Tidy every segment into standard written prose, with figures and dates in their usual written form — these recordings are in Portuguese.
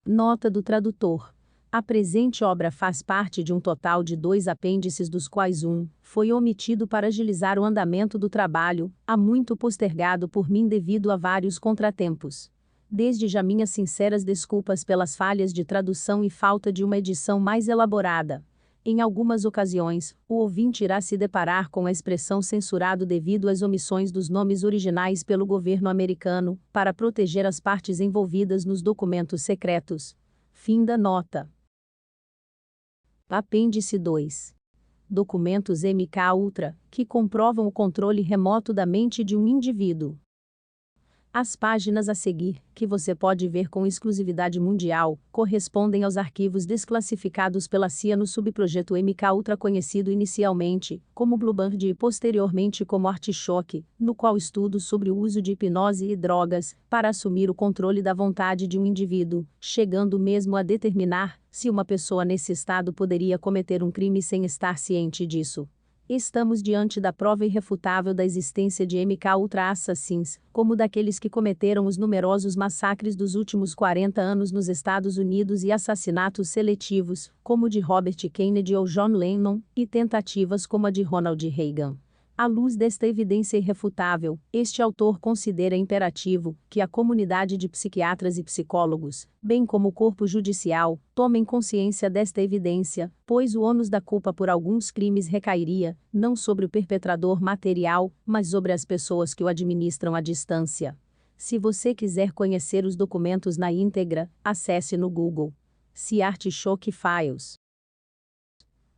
Nota do tradutor. A presente obra faz parte de um total de 2 apêndices, dos quais um foi omitido para agilizar o andamento do trabalho, há muito postergado por mim devido a vários contratempos. Desde já minhas sinceras desculpas pelas falhas de tradução e falta de uma edição mais elaborada. Em algumas ocasiões, o ouvinte irá se deparar com a expressão censurado devido às omissões dos nomes originais pelo governo americano, para proteger as partes envolvidas nos documentos secretos. Fim da nota. Apêndice 2. Documentos MK-Ultra, que comprovam o controle remoto da mente de um indivíduo. As páginas a seguir, que você pode ver com exclusividade mundial, correspondem aos arquivos desclassificados pela CIA no subprojeto MK-Ultra, conhecido inicialmente como Bluebird e posteriormente como Artichoke, no qual estudo sobre o uso de hipnose e drogas para assumir o controle da vontade de um indivíduo, chegando mesmo a determinar se uma pessoa nesse estado poderia cometer um crime sem estar ciente disso. Estamos diante da prova irrefutável da existência de MK-Ultra assassins, como daqueles que cometeram os numerosos massacres dos últimos 40 anos nos Estados Unidos e assassinatos seletivos, como o de Robert Kennedy ou John Lennon, e tentativas como a de Ronald Reagan. À luz desta evidência irrefutável, este autor considera imperativo que a comunidade de psiquiatras e psicólogos, bem como o corpo judicial, tomem consciência desta evidência, pois o ônus da culpa por alguns crimes recairia, não sobre o perpetrador material, mas sobre as pessoas que o administram à distância. Se você quiser conhecer os documentos na íntegra, acesse no Google. CIA Artichoke Files.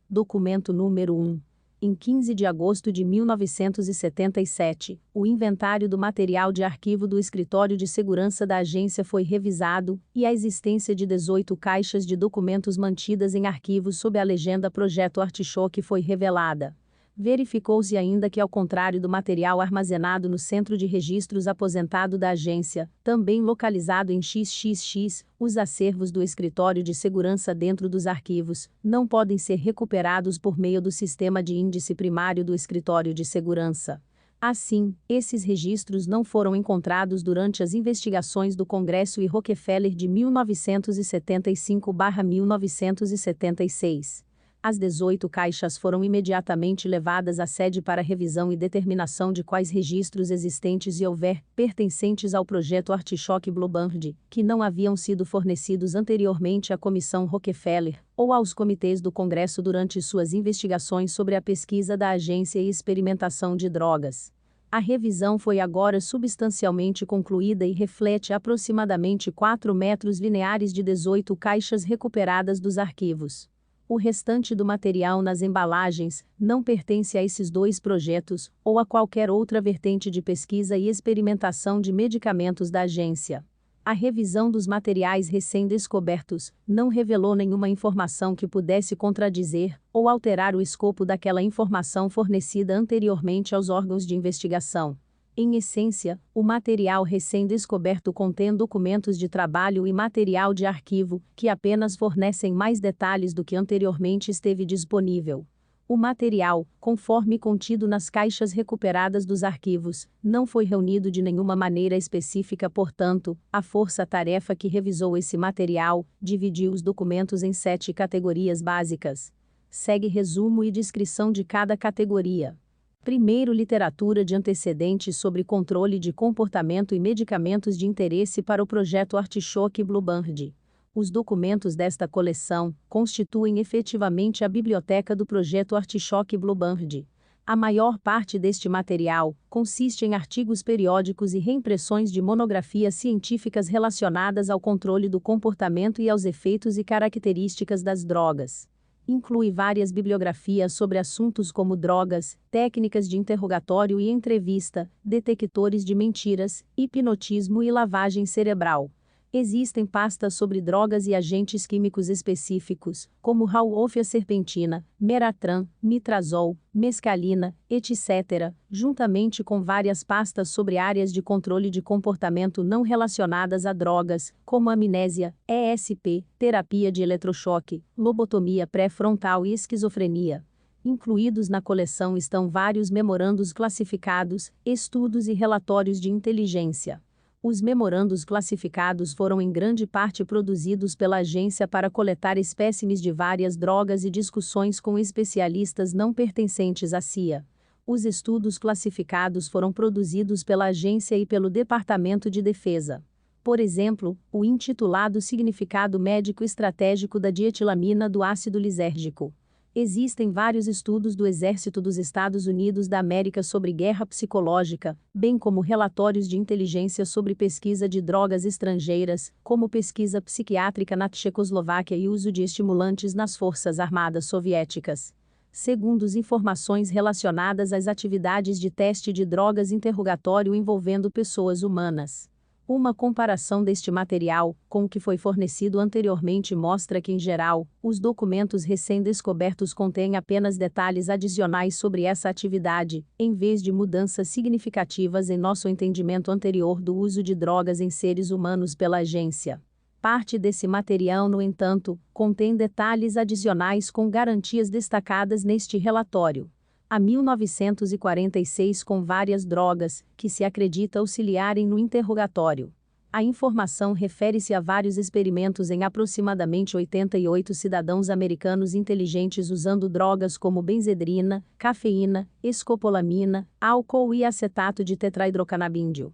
Documento número 1. Em 15 de agosto de 1977, o inventário do material de arquivo do Escritório de Segurança da agência foi revisado, e a existência de 18 caixas de documentos mantidas em arquivos sob a legenda Projeto Artichoke foi revelada. Verificou-se ainda que, ao contrário do material armazenado no Centro de Registros Aposentado da agência, também localizado em XXX, os acervos do Escritório de Segurança dentro dos arquivos não podem ser recuperados por meio do sistema de índice primário do Escritório de Segurança. Assim, esses registros não foram encontrados durante as investigações do Congresso e Rockefeller de 1975/1976. As 18 caixas foram imediatamente levadas à sede para revisão e determinação de quais registros existentes e houver, pertencentes ao projeto Artichoke Bluebird, que não haviam sido fornecidos anteriormente à Comissão Rockefeller, ou aos comitês do Congresso durante suas investigações sobre a pesquisa da agência e experimentação de drogas. A revisão foi agora substancialmente concluída e reflete aproximadamente 4 metros lineares de 18 caixas recuperadas dos arquivos. O restante do material nas embalagens não pertence a esses 2 projetos, ou a qualquer outra vertente de pesquisa e experimentação de medicamentos da agência. A revisão dos materiais recém-descobertos não revelou nenhuma informação que pudesse contradizer ou alterar o escopo daquela informação fornecida anteriormente aos órgãos de investigação. Em essência, o material recém-descoberto contém documentos de trabalho e material de arquivo, que apenas fornecem mais detalhes do que anteriormente esteve disponível. O material, conforme contido nas caixas recuperadas dos arquivos, não foi reunido de nenhuma maneira específica, portanto, a força-tarefa que revisou esse material dividiu os documentos em 7 categorias básicas. Segue resumo e descrição de cada categoria. Primeiro, literatura de antecedentes sobre controle de comportamento e medicamentos de interesse para o projeto Artichoke Bluebird. Os documentos desta coleção constituem efetivamente a biblioteca do projeto Artichoke Bluebird. A maior parte deste material consiste em artigos periódicos e reimpressões de monografias científicas relacionadas ao controle do comportamento e aos efeitos e características das drogas. Inclui várias bibliografias sobre assuntos como drogas, técnicas de interrogatório e entrevista, detectores de mentiras, hipnotismo e lavagem cerebral. Existem pastas sobre drogas e agentes químicos específicos, como rauofia-serpentina, meratran, mitrazol, mescalina, etc., juntamente com várias pastas sobre áreas de controle de comportamento não relacionadas a drogas, como amnésia, ESP, terapia de eletrochoque, lobotomia pré-frontal e esquizofrenia. Incluídos na coleção estão vários memorandos classificados, estudos e relatórios de inteligência. Os memorandos classificados foram em grande parte produzidos pela agência para coletar espécimes de várias drogas e discussões com especialistas não pertencentes à CIA. Os estudos classificados foram produzidos pela agência e pelo Departamento de Defesa. Por exemplo, o intitulado Significado Médico Estratégico da Dietilamina do ácido lisérgico. Existem vários estudos do Exército dos Estados Unidos da América sobre guerra psicológica, bem como relatórios de inteligência sobre pesquisa de drogas estrangeiras, como pesquisa psiquiátrica na Tchecoslováquia e uso de estimulantes nas Forças Armadas Soviéticas. Segundo as informações relacionadas às atividades de teste de drogas interrogatório envolvendo pessoas humanas. Uma comparação deste material com o que foi fornecido anteriormente mostra que, em geral, os documentos recém-descobertos contêm apenas detalhes adicionais sobre essa atividade, em vez de mudanças significativas em nosso entendimento anterior do uso de drogas em seres humanos pela agência. Parte desse material, no entanto, contém detalhes adicionais com garantias destacadas neste relatório. Há 1946 com várias drogas, que se acredita auxiliarem no interrogatório. A informação refere-se a vários experimentos em aproximadamente 88 cidadãos americanos inteligentes usando drogas como benzedrina, cafeína, escopolamina, álcool e acetato de tetrahidrocannabindio.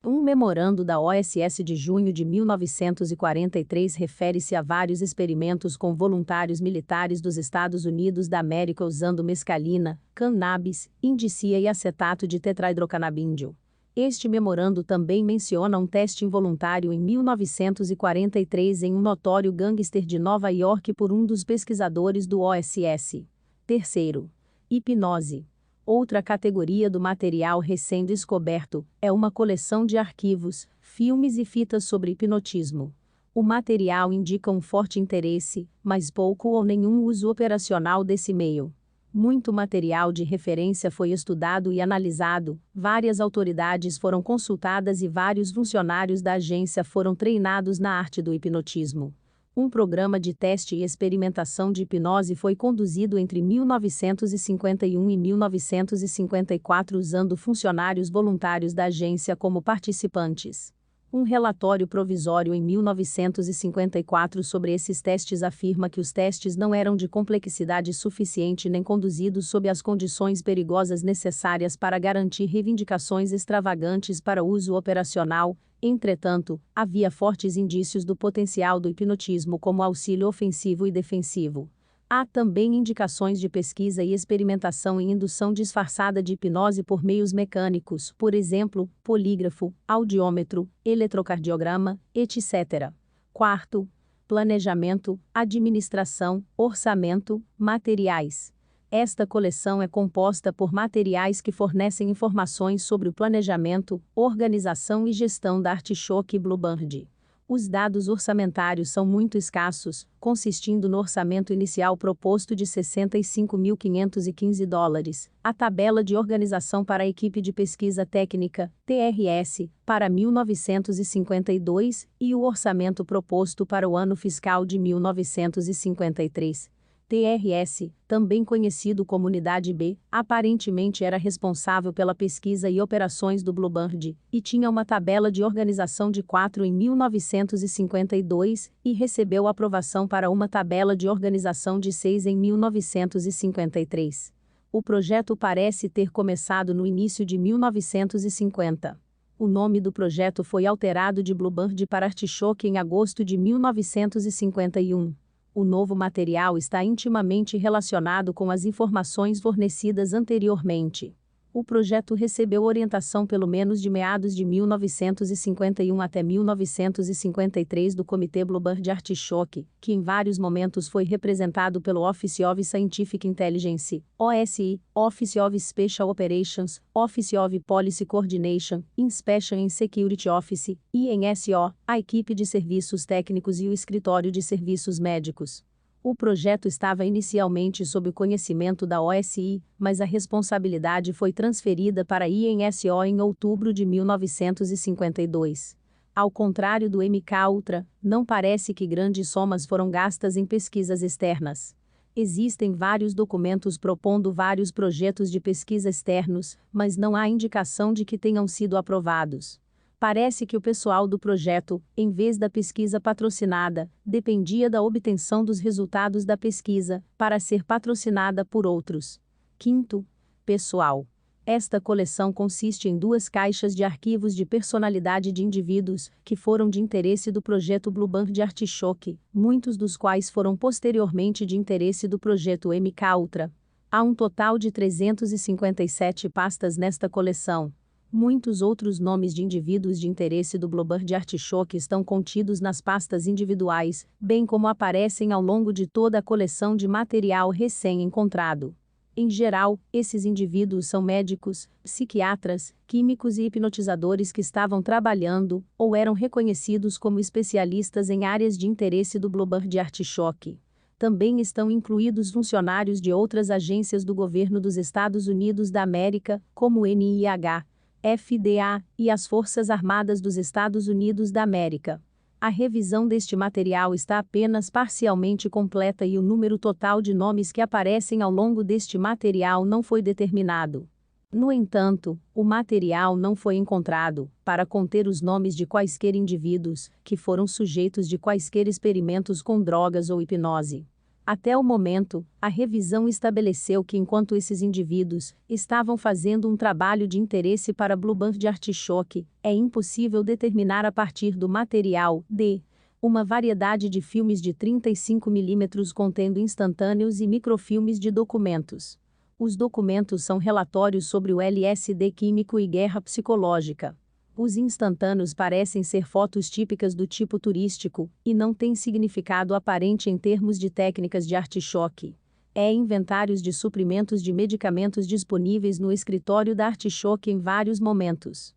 Um memorando da OSS de junho de 1943 refere-se a vários experimentos com voluntários militares dos Estados Unidos da América usando mescalina, cannabis, indicia e acetato de tetrahidrocannabindio. Este memorando também menciona um teste involuntário em 1943 em um notório gangster de Nova York por um dos pesquisadores do OSS. Terceiro, hipnose. Outra categoria do material recém-descoberto é uma coleção de arquivos, filmes e fitas sobre hipnotismo. O material indica um forte interesse, mas pouco ou nenhum uso operacional desse meio. Muito material de referência foi estudado e analisado, várias autoridades foram consultadas e vários funcionários da agência foram treinados na arte do hipnotismo. Um programa de teste e experimentação de hipnose foi conduzido entre 1951 e 1954 usando funcionários voluntários da agência como participantes. Um relatório provisório em 1954 sobre esses testes afirma que os testes não eram de complexidade suficiente nem conduzidos sob as condições perigosas necessárias para garantir reivindicações extravagantes para uso operacional. Entretanto, havia fortes indícios do potencial do hipnotismo como auxílio ofensivo e defensivo. Há também indicações de pesquisa e experimentação em indução disfarçada de hipnose por meios mecânicos, por exemplo, polígrafo, audiômetro, eletrocardiograma, etc. Quarto, planejamento, administração, orçamento, materiais. Esta coleção é composta por materiais que fornecem informações sobre o planejamento, organização e gestão da Artichoke Bluebird. Os dados orçamentários são muito escassos, consistindo no orçamento inicial proposto de $65.515, a tabela de organização para a equipe de pesquisa técnica, TRS, para 1952, e o orçamento proposto para o ano fiscal de 1953. TRS, também conhecido como Unidade B, aparentemente era responsável pela pesquisa e operações do Bluebird, e tinha uma tabela de organização de 4 em 1952, e recebeu aprovação para uma tabela de organização de 6 em 1953. O projeto parece ter começado no início de 1950. O nome do projeto foi alterado de Bluebird para Artichoke em agosto de 1951. O novo material está intimamente relacionado com as informações fornecidas anteriormente. O projeto recebeu orientação pelo menos de meados de 1951 até 1953 do Comitê Bluebird Artichoke, que em vários momentos foi representado pelo Office of Scientific Intelligence, OSI, Office of Special Operations, Office of Policy Coordination, Inspection and Security Office, INSO, a equipe de serviços técnicos e o escritório de serviços médicos. O projeto estava inicialmente sob o conhecimento da OSI, mas a responsabilidade foi transferida para a INSO em outubro de 1952. Ao contrário do MK-Ultra, não parece que grandes somas foram gastas em pesquisas externas. Existem vários documentos propondo vários projetos de pesquisa externos, mas não há indicação de que tenham sido aprovados. Parece que o pessoal do projeto, em vez da pesquisa patrocinada, dependia da obtenção dos resultados da pesquisa, para ser patrocinada por outros. Quinto, pessoal. Esta coleção consiste em 2 caixas de arquivos de personalidade de indivíduos, que foram de interesse do projeto Bluebird Artichoke, muitos dos quais foram posteriormente de interesse do projeto MK Ultra. Há um total de 357 pastas nesta coleção. Muitos outros nomes de indivíduos de interesse do Bluebird Artichoke estão contidos nas pastas individuais, bem como aparecem ao longo de toda a coleção de material recém-encontrado. Em geral, esses indivíduos são médicos, psiquiatras, químicos e hipnotizadores que estavam trabalhando, ou eram reconhecidos como especialistas em áreas de interesse do Bluebird Artichoke. Também estão incluídos funcionários de outras agências do governo dos Estados Unidos da América, como o NIH, FDA e as Forças Armadas dos Estados Unidos da América. A revisão deste material está apenas parcialmente completa e o número total de nomes que aparecem ao longo deste material não foi determinado. No entanto, o material não foi encontrado para conter os nomes de quaisquer indivíduos que foram sujeitos de quaisquer experimentos com drogas ou hipnose. Até o momento, a revisão estabeleceu que enquanto esses indivíduos estavam fazendo um trabalho de interesse para Bluebird Artichoke, é impossível determinar a partir do material de uma variedade de filmes de 35 mm contendo instantâneos e microfilmes de documentos. Os documentos são relatórios sobre o LSD químico e guerra psicológica. Os instantâneos parecem ser fotos típicas do tipo turístico, e não têm significado aparente em termos de técnicas de artichoke. Inventários de suprimentos de medicamentos disponíveis no escritório da Artichoke em vários momentos.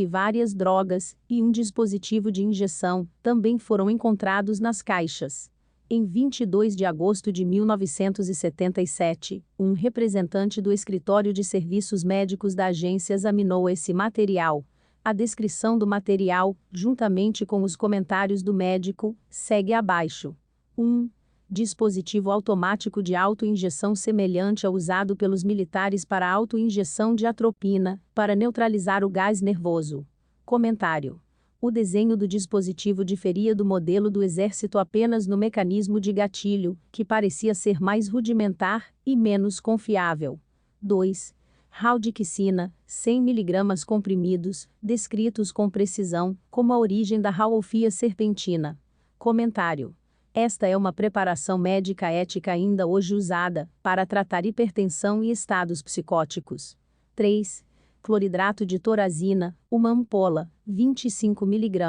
Várias drogas, e um dispositivo de injeção, também foram encontrados nas caixas. Em 22 de agosto de 1977, um representante do escritório de serviços médicos da agência examinou esse material. A descrição do material, juntamente com os comentários do médico, segue abaixo. 1. Dispositivo automático de autoinjeção semelhante ao usado pelos militares para autoinjeção de atropina, para neutralizar o gás nervoso. Comentário. O desenho do dispositivo diferia do modelo do exército apenas no mecanismo de gatilho, que parecia ser mais rudimentar e menos confiável. 2. Raldixina, 100 mg comprimidos, descritos com precisão, como a origem da rauwolfia serpentina. Comentário. Esta é uma preparação médica ética ainda hoje usada, para tratar hipertensão e estados psicóticos. 3. Cloridrato de torazina, uma ampola, 25 mg.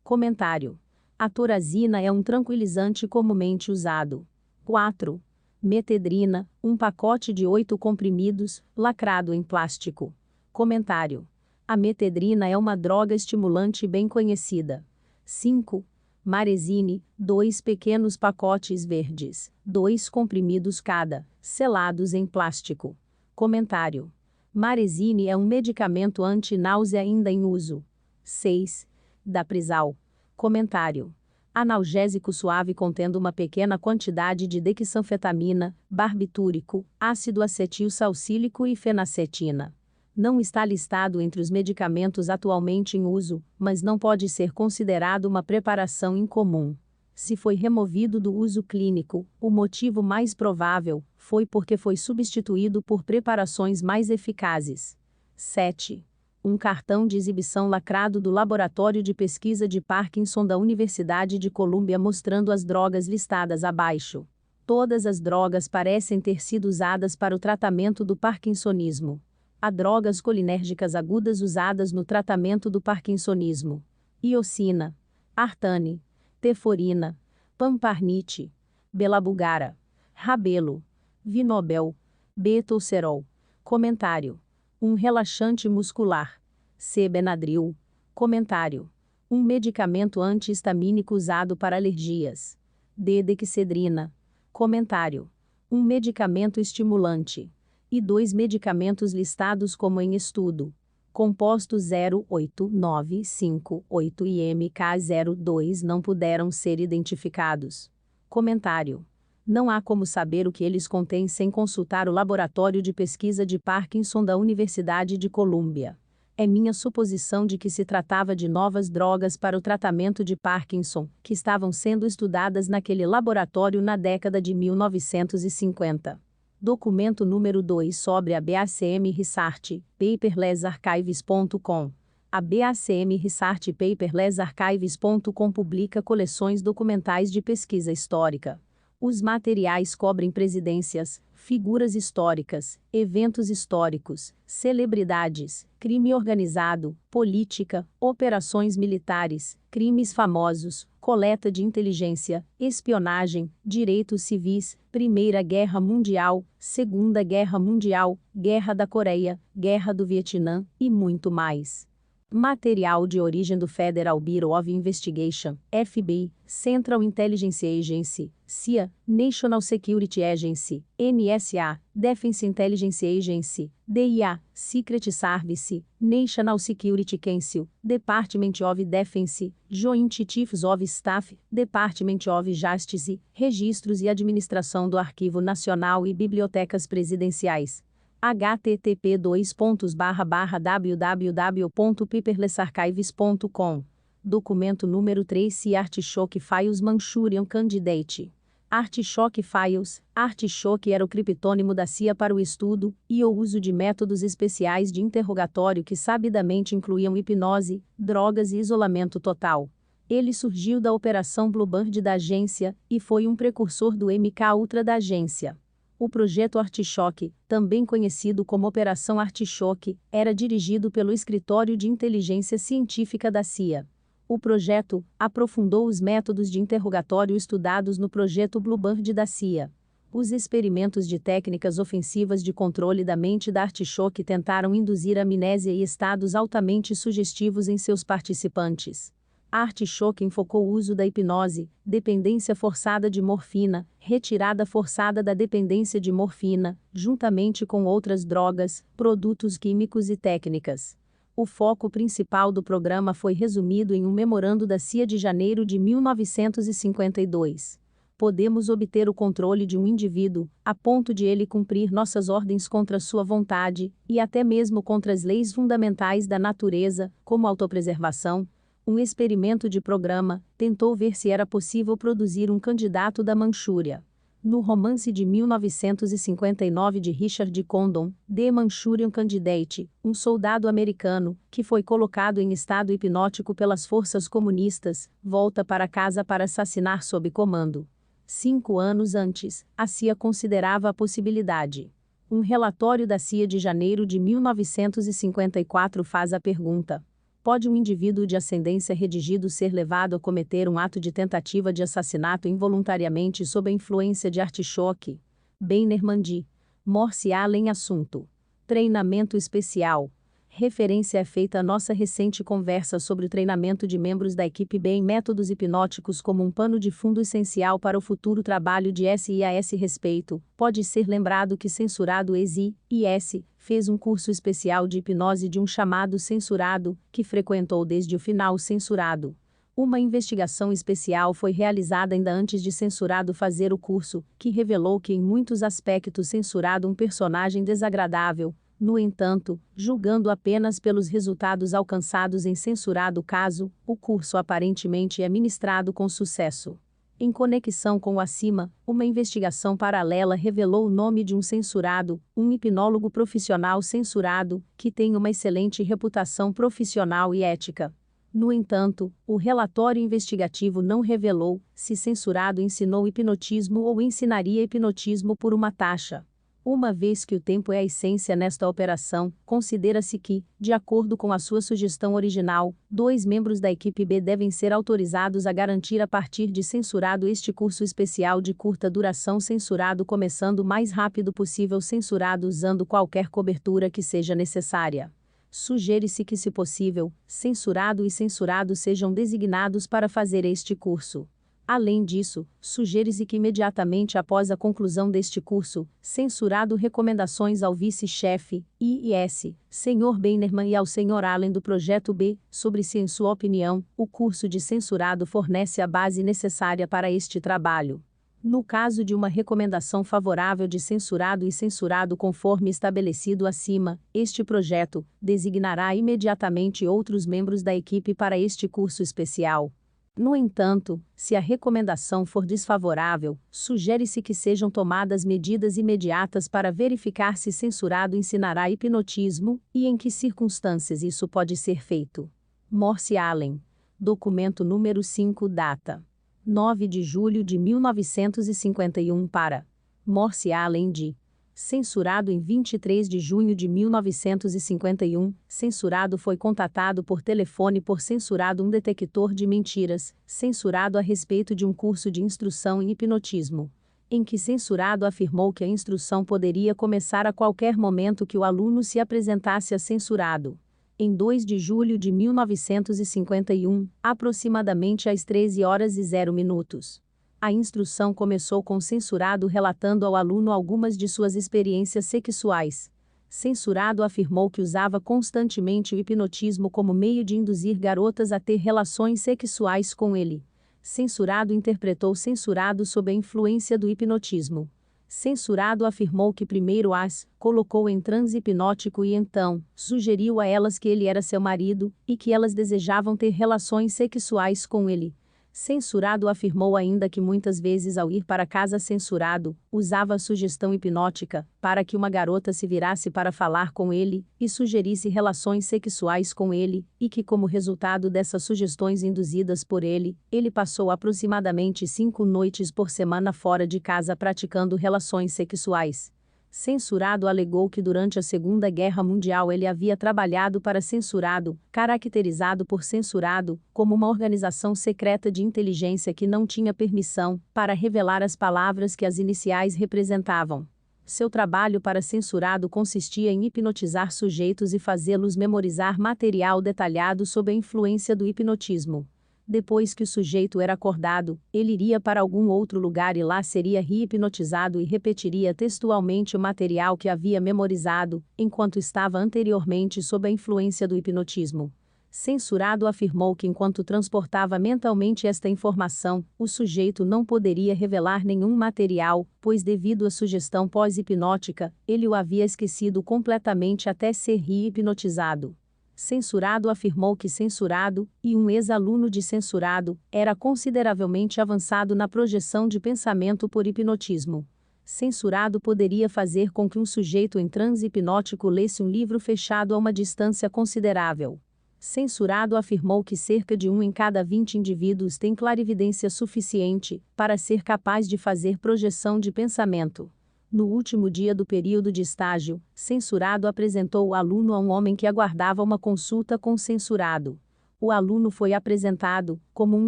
Comentário. A torazina é um tranquilizante comumente usado. 4. Metedrina, um pacote de 8 comprimidos, lacrado em plástico. Comentário. A metedrina é uma droga estimulante bem conhecida. 5. Maresine, 2 pequenos pacotes verdes, 2 comprimidos cada, selados em plástico. Comentário. Maresine é um medicamento anti-náusea ainda em uso. 6. Daprisal. Comentário. Analgésico suave contendo uma pequena quantidade de dexanfetamina, barbitúrico, ácido acetil salcílico e fenacetina. Não está listado entre os medicamentos atualmente em uso, mas não pode ser considerado uma preparação incomum. Se foi removido do uso clínico, o motivo mais provável foi porque foi substituído por preparações mais eficazes. 7. Um cartão de exibição lacrado do Laboratório de Pesquisa de Parkinson da Universidade de Colômbia mostrando as drogas listadas abaixo. Todas as drogas parecem ter sido usadas para o tratamento do parkinsonismo. Há drogas colinérgicas agudas usadas no tratamento do parkinsonismo. Iocina, Artane, Teforina, Pamparnite, Belabugara, Rabelo, Vinobel, Betolcerol. Comentário. Um relaxante muscular. C-Benadryl. Comentário. Um medicamento anti-histamínico usado para alergias. D-Dexedrina. Comentário. Um medicamento estimulante. E 2 medicamentos listados como em estudo. Composto 08958 e MK02 não puderam ser identificados. Comentário. Não há como saber o que eles contêm sem consultar o Laboratório de Pesquisa de Parkinson da Universidade de Colômbia. É minha suposição de que se tratava de novas drogas para o tratamento de Parkinson, que estavam sendo estudadas naquele laboratório na década de 1950. Documento número 2 sobre a BACM Research, paperlessarchives.com. A BACM Research paperlessarchives.com publica coleções documentais de pesquisa histórica. Os materiais cobrem presidências, figuras históricas, eventos históricos, celebridades, crime organizado, política, operações militares, crimes famosos, coleta de inteligência, espionagem, direitos civis, Primeira Guerra Mundial, Segunda Guerra Mundial, Guerra da Coreia, Guerra do Vietnã e muito mais. Material de origem do Federal Bureau of Investigation, FBI, Central Intelligence Agency, CIA, National Security Agency, NSA, Defense Intelligence Agency, DIA, Secret Service, National Security Council, Department of Defense, Joint Chiefs of Staff, Department of Justice, Registros e Administração do Arquivo Nacional e Bibliotecas Presidenciais. http://www.paperlessarchives.com. Documento número 3 Se Artichoke Files Manchurian Candidate. Artichoke Files. Artichoke era o criptônimo da CIA para o estudo e o uso de métodos especiais de interrogatório que sabidamente incluíam hipnose, drogas e isolamento total. Ele surgiu da Operação Bluebird da agência e foi um precursor do MK-Ultra da agência. O projeto Artichoke, também conhecido como Operação Artichoke, era dirigido pelo Escritório de Inteligência Científica da CIA. O projeto aprofundou os métodos de interrogatório estudados no projeto Bluebird da CIA. Os experimentos de técnicas ofensivas de controle da mente da Artichoke tentaram induzir amnésia e estados altamente sugestivos em seus participantes. A Artichoke enfocou o uso da hipnose, dependência forçada de morfina, retirada forçada da dependência de morfina, juntamente com outras drogas, produtos químicos e técnicas. O foco principal do programa foi resumido em um memorando da CIA de janeiro de 1952. Podemos obter o controle de um indivíduo, a ponto de ele cumprir nossas ordens contra sua vontade, e até mesmo contra as leis fundamentais da natureza, como autopreservação. Um experimento de programa tentou ver se era possível produzir um candidato da Manchúria. No romance de 1959 de Richard Condon, The Manchurian Candidate, um soldado americano, que foi colocado em estado hipnótico pelas forças comunistas, volta para casa para assassinar sob comando. 5 anos antes, a CIA considerava a possibilidade. Um relatório da CIA de janeiro de 1954 faz a pergunta: pode um indivíduo de ascendência redigido ser levado a cometer um ato de tentativa de assassinato involuntariamente sob a influência de Artichoke? Bannerman. Morse Allen. Assunto: treinamento especial. Referência é feita à nossa recente conversa sobre o treinamento de membros da equipe B em métodos hipnóticos como um pano de fundo essencial para o futuro trabalho de SI. A esse respeito, pode ser lembrado que censurado ex-IS fez um curso especial de hipnose de um chamado censurado, que frequentou desde o final censurado. Uma investigação especial foi realizada ainda antes de censurado fazer o curso, que revelou que em muitos aspectos censurado um personagem desagradável. No entanto, julgando apenas pelos resultados alcançados em censurado caso, o curso aparentemente é ministrado com sucesso. Em conexão com o acima, uma investigação paralela revelou o nome de um censurado, um hipnólogo profissional censurado, que tem uma excelente reputação profissional e ética. No entanto, o relatório investigativo não revelou se censurado ensinou hipnotismo ou ensinaria hipnotismo por uma taxa. Uma vez que o tempo é a essência nesta operação, considera-se que, de acordo com a sua sugestão original, 2 membros da equipe B devem ser autorizados a garantir a partir de censurado este curso especial de curta duração censurado começando o mais rápido possível censurado usando qualquer cobertura que seja necessária. Sugere-se que, se possível, censurado e censurado sejam designados para fazer este curso. Além disso, sugere-se que imediatamente após a conclusão deste curso, censurado recomendações ao vice-chefe, IIS, Sr. Bannerman e ao Sr. Allen do Projeto B, sobre se em sua opinião, o curso de censurado fornece a base necessária para este trabalho. No caso de uma recomendação favorável de censurado e censurado conforme estabelecido acima, este projeto designará imediatamente outros membros da equipe para este curso especial. No entanto, se a recomendação for desfavorável, sugere-se que sejam tomadas medidas imediatas para verificar se censurado ensinará hipnotismo e em que circunstâncias isso pode ser feito. Morse Allen. Documento número 5, data 9 de julho de 1951 para Morse Allen de censurado em 23 de junho de 1951, censurado foi contatado por telefone por censurado um detector de mentiras, censurado a respeito de um curso de instrução em hipnotismo, em que censurado afirmou que a instrução poderia começar a qualquer momento que o aluno se apresentasse a censurado. Em 2 de julho de 1951, aproximadamente às 13h00. A instrução começou com o censurado relatando ao aluno algumas de suas experiências sexuais. Censurado afirmou que usava constantemente o hipnotismo como meio de induzir garotas a ter relações sexuais com ele. Censurado interpretou censurado sob a influência do hipnotismo. Censurado afirmou que primeiro as colocou em transe hipnótico e então sugeriu a elas que ele era seu marido e que elas desejavam ter relações sexuais com ele. Censurado afirmou ainda que muitas vezes ao ir para casa censurado, usava a sugestão hipnótica para que uma garota se virasse para falar com ele e sugerisse relações sexuais com ele, e que como resultado dessas sugestões induzidas por ele, ele passou aproximadamente 5 noites por semana fora de casa praticando relações sexuais. Censurado alegou que durante a Segunda Guerra Mundial ele havia trabalhado para censurado, caracterizado por censurado, como uma organização secreta de inteligência que não tinha permissão para revelar as palavras que as iniciais representavam. Seu trabalho para censurado consistia em hipnotizar sujeitos e fazê-los memorizar material detalhado sob a influência do hipnotismo. Depois que o sujeito era acordado, ele iria para algum outro lugar e lá seria re-hipnotizado e repetiria textualmente o material que havia memorizado, enquanto estava anteriormente sob a influência do hipnotismo. Censurado afirmou que enquanto transportava mentalmente esta informação, o sujeito não poderia revelar nenhum material, pois devido à sugestão pós-hipnótica, ele o havia esquecido completamente até ser re-hipnotizado. Censurado afirmou que censurado, e um ex-aluno de censurado, era consideravelmente avançado na projeção de pensamento por hipnotismo. Censurado poderia fazer com que um sujeito em transe hipnótico lesse um livro fechado a uma distância considerável. Censurado afirmou que cerca de 1 em cada 20 indivíduos tem clarividência suficiente para ser capaz de fazer projeção de pensamento. No último dia do período de estágio, censurado apresentou o aluno a um homem que aguardava uma consulta com o censurado. O aluno foi apresentado como um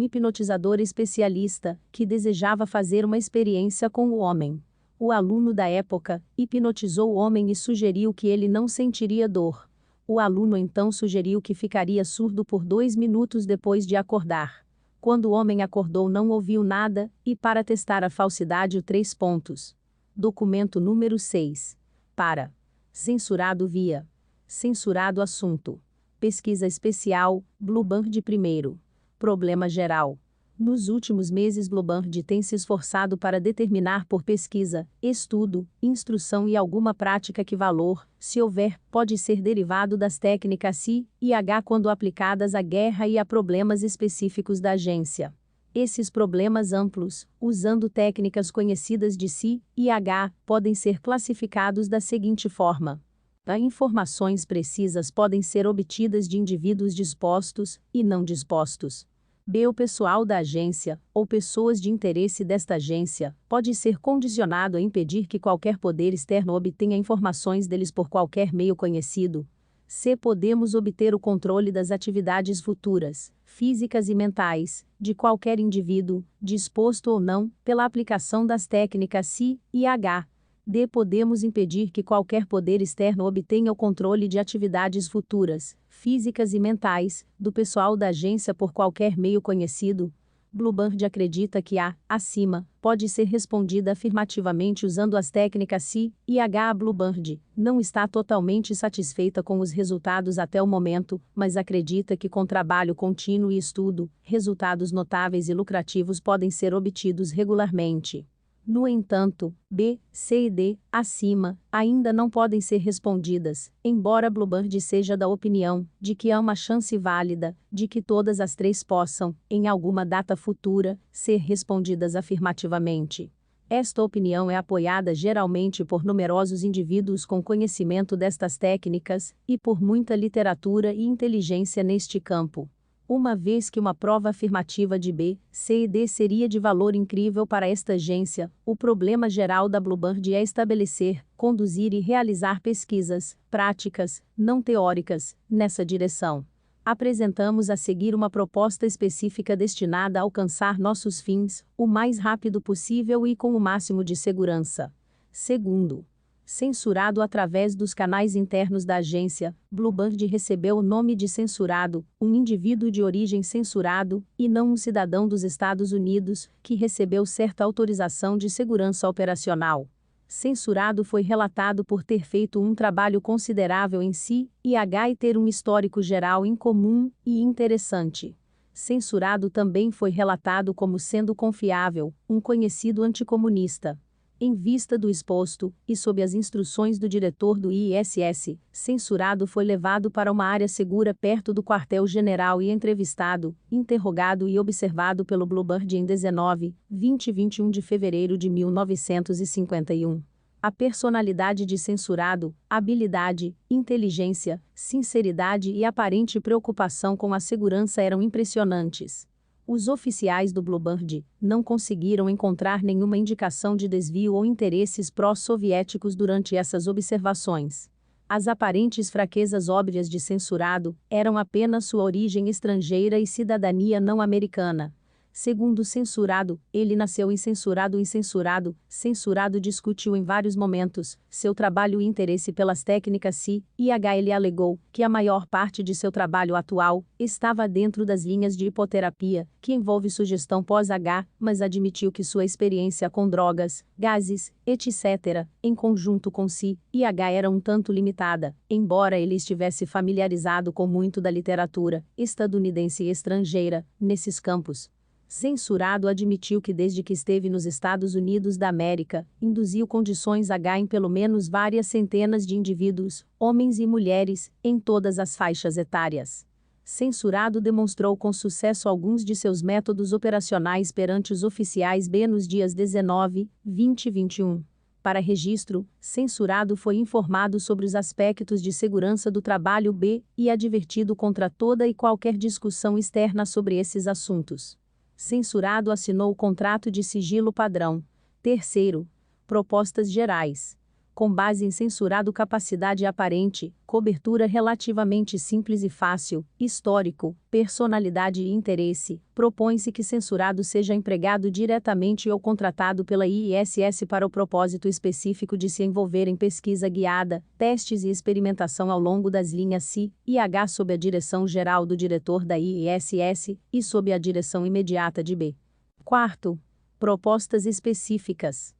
hipnotizador especialista que desejava fazer uma experiência com o homem. O aluno da época hipnotizou o homem e sugeriu que ele não sentiria dor. O aluno então sugeriu que ficaria surdo por 2 minutos depois de acordar. Quando o homem acordou, não ouviu nada, e para testar a falsidade, o 3 pontos. Documento número 6. Para censurado via censurado assunto. Pesquisa especial, Bluebird I. Problema geral. Nos últimos meses, Bluebird tem se esforçado para determinar por pesquisa, estudo, instrução e alguma prática que valor, se houver, pode ser derivado das técnicas C e H quando aplicadas à guerra e a problemas específicos da agência. Esses problemas amplos, usando técnicas conhecidas de C e H, podem ser classificados da seguinte forma. As informações precisas podem ser obtidas de indivíduos dispostos e não dispostos. B. O pessoal da agência, ou pessoas de interesse desta agência, pode ser condicionado a impedir que qualquer poder externo obtenha informações deles por qualquer meio conhecido. C. Podemos obter o controle das atividades futuras, físicas e mentais, de qualquer indivíduo, disposto ou não, pela aplicação das técnicas C e H. D. Podemos impedir que qualquer poder externo obtenha o controle de atividades futuras, físicas e mentais, do pessoal da agência por qualquer meio conhecido. Bluebird acredita que a, acima, pode ser respondida afirmativamente usando as técnicas C e H. A Bluebird não está totalmente satisfeita com os resultados até o momento, mas acredita que com trabalho contínuo e estudo, resultados notáveis e lucrativos podem ser obtidos regularmente. No entanto, B, C e D, acima, ainda não podem ser respondidas, embora Bluebird seja da opinião de que há uma chance válida de que todas as três possam, em alguma data futura, ser respondidas afirmativamente. Esta opinião é apoiada geralmente por numerosos indivíduos com conhecimento destas técnicas e por muita literatura e inteligência neste campo. Uma vez que uma prova afirmativa de B, C e D seria de valor incrível para esta agência, o problema geral da Bluebird é estabelecer, conduzir e realizar pesquisas, práticas, não teóricas, nessa direção. Apresentamos a seguir uma proposta específica destinada a alcançar nossos fins, o mais rápido possível e com o máximo de segurança. Segundo, censurado através dos canais internos da agência, Bluebird recebeu o nome de censurado, um indivíduo de origem censurado, e não um cidadão dos Estados Unidos, que recebeu certa autorização de segurança operacional. Censurado foi relatado por ter feito um trabalho considerável em si, e ter um histórico geral incomum e interessante. Censurado também foi relatado como sendo confiável, um conhecido anticomunista. Em vista do exposto, e sob as instruções do diretor do ISS, censurado foi levado para uma área segura perto do quartel-general e entrevistado, interrogado e observado pelo Bluebird em 19, 20 e 21 de fevereiro de 1951. A personalidade de censurado, habilidade, inteligência, sinceridade e aparente preocupação com a segurança eram impressionantes. Os oficiais do Bluebird não conseguiram encontrar nenhuma indicação de desvio ou interesses pró-soviéticos durante essas observações. As aparentes fraquezas óbvias de censurado eram apenas sua origem estrangeira e cidadania não americana. Segundo censurado, ele nasceu incensurado. Censurado discutiu em vários momentos seu trabalho e interesse pelas técnicas C e H. Ele alegou que a maior parte de seu trabalho atual estava dentro das linhas de hipoterapia, que envolve sugestão pós-H, mas admitiu que sua experiência com drogas, gases, etc., em conjunto com C e H era um tanto limitada, embora ele estivesse familiarizado com muito da literatura estadunidense e estrangeira nesses campos. Censurado admitiu que desde que esteve nos Estados Unidos da América, induziu condições H em pelo menos várias centenas de indivíduos, homens e mulheres, em todas as faixas etárias. Censurado demonstrou com sucesso alguns de seus métodos operacionais perante os oficiais B nos dias 19, 20 e 21. Para registro, censurado foi informado sobre os aspectos de segurança do trabalho B e advertido contra toda e qualquer discussão externa sobre esses assuntos. Censurado assinou o contrato de sigilo padrão. Terceiro, propostas gerais. Com base em censurado capacidade aparente, cobertura relativamente simples e fácil, histórico, personalidade e interesse, propõe-se que censurado seja empregado diretamente ou contratado pela ISS para o propósito específico de se envolver em pesquisa guiada, testes e experimentação ao longo das linhas C e H sob a direção geral do diretor da ISS e sob a direção imediata de B. Quarto, propostas específicas.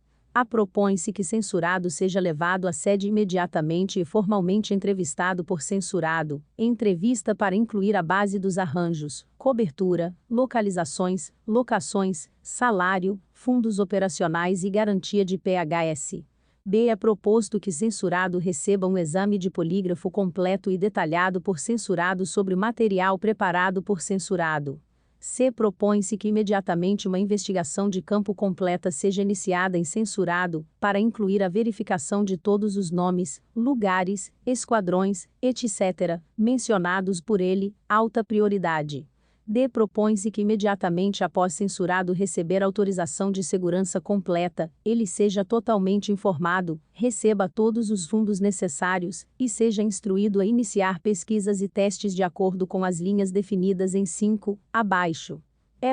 Propõe-se que censurado seja levado à sede imediatamente e formalmente entrevistado por censurado, entrevista para incluir a base dos arranjos, cobertura, localizações, locações, salário, fundos operacionais e garantia de PHS. B. É proposto que censurado receba um exame de polígrafo completo e detalhado por censurado sobre o material preparado por censurado. C. Propõe-se que imediatamente uma investigação de campo completa seja iniciada em censurado, para incluir a verificação de todos os nomes, lugares, esquadrões, etc., mencionados por ele, alta prioridade. D. Propõe-se que imediatamente após censurado receber autorização de segurança completa, ele seja totalmente informado, receba todos os fundos necessários, e seja instruído a iniciar pesquisas e testes de acordo com as linhas definidas em 5, abaixo.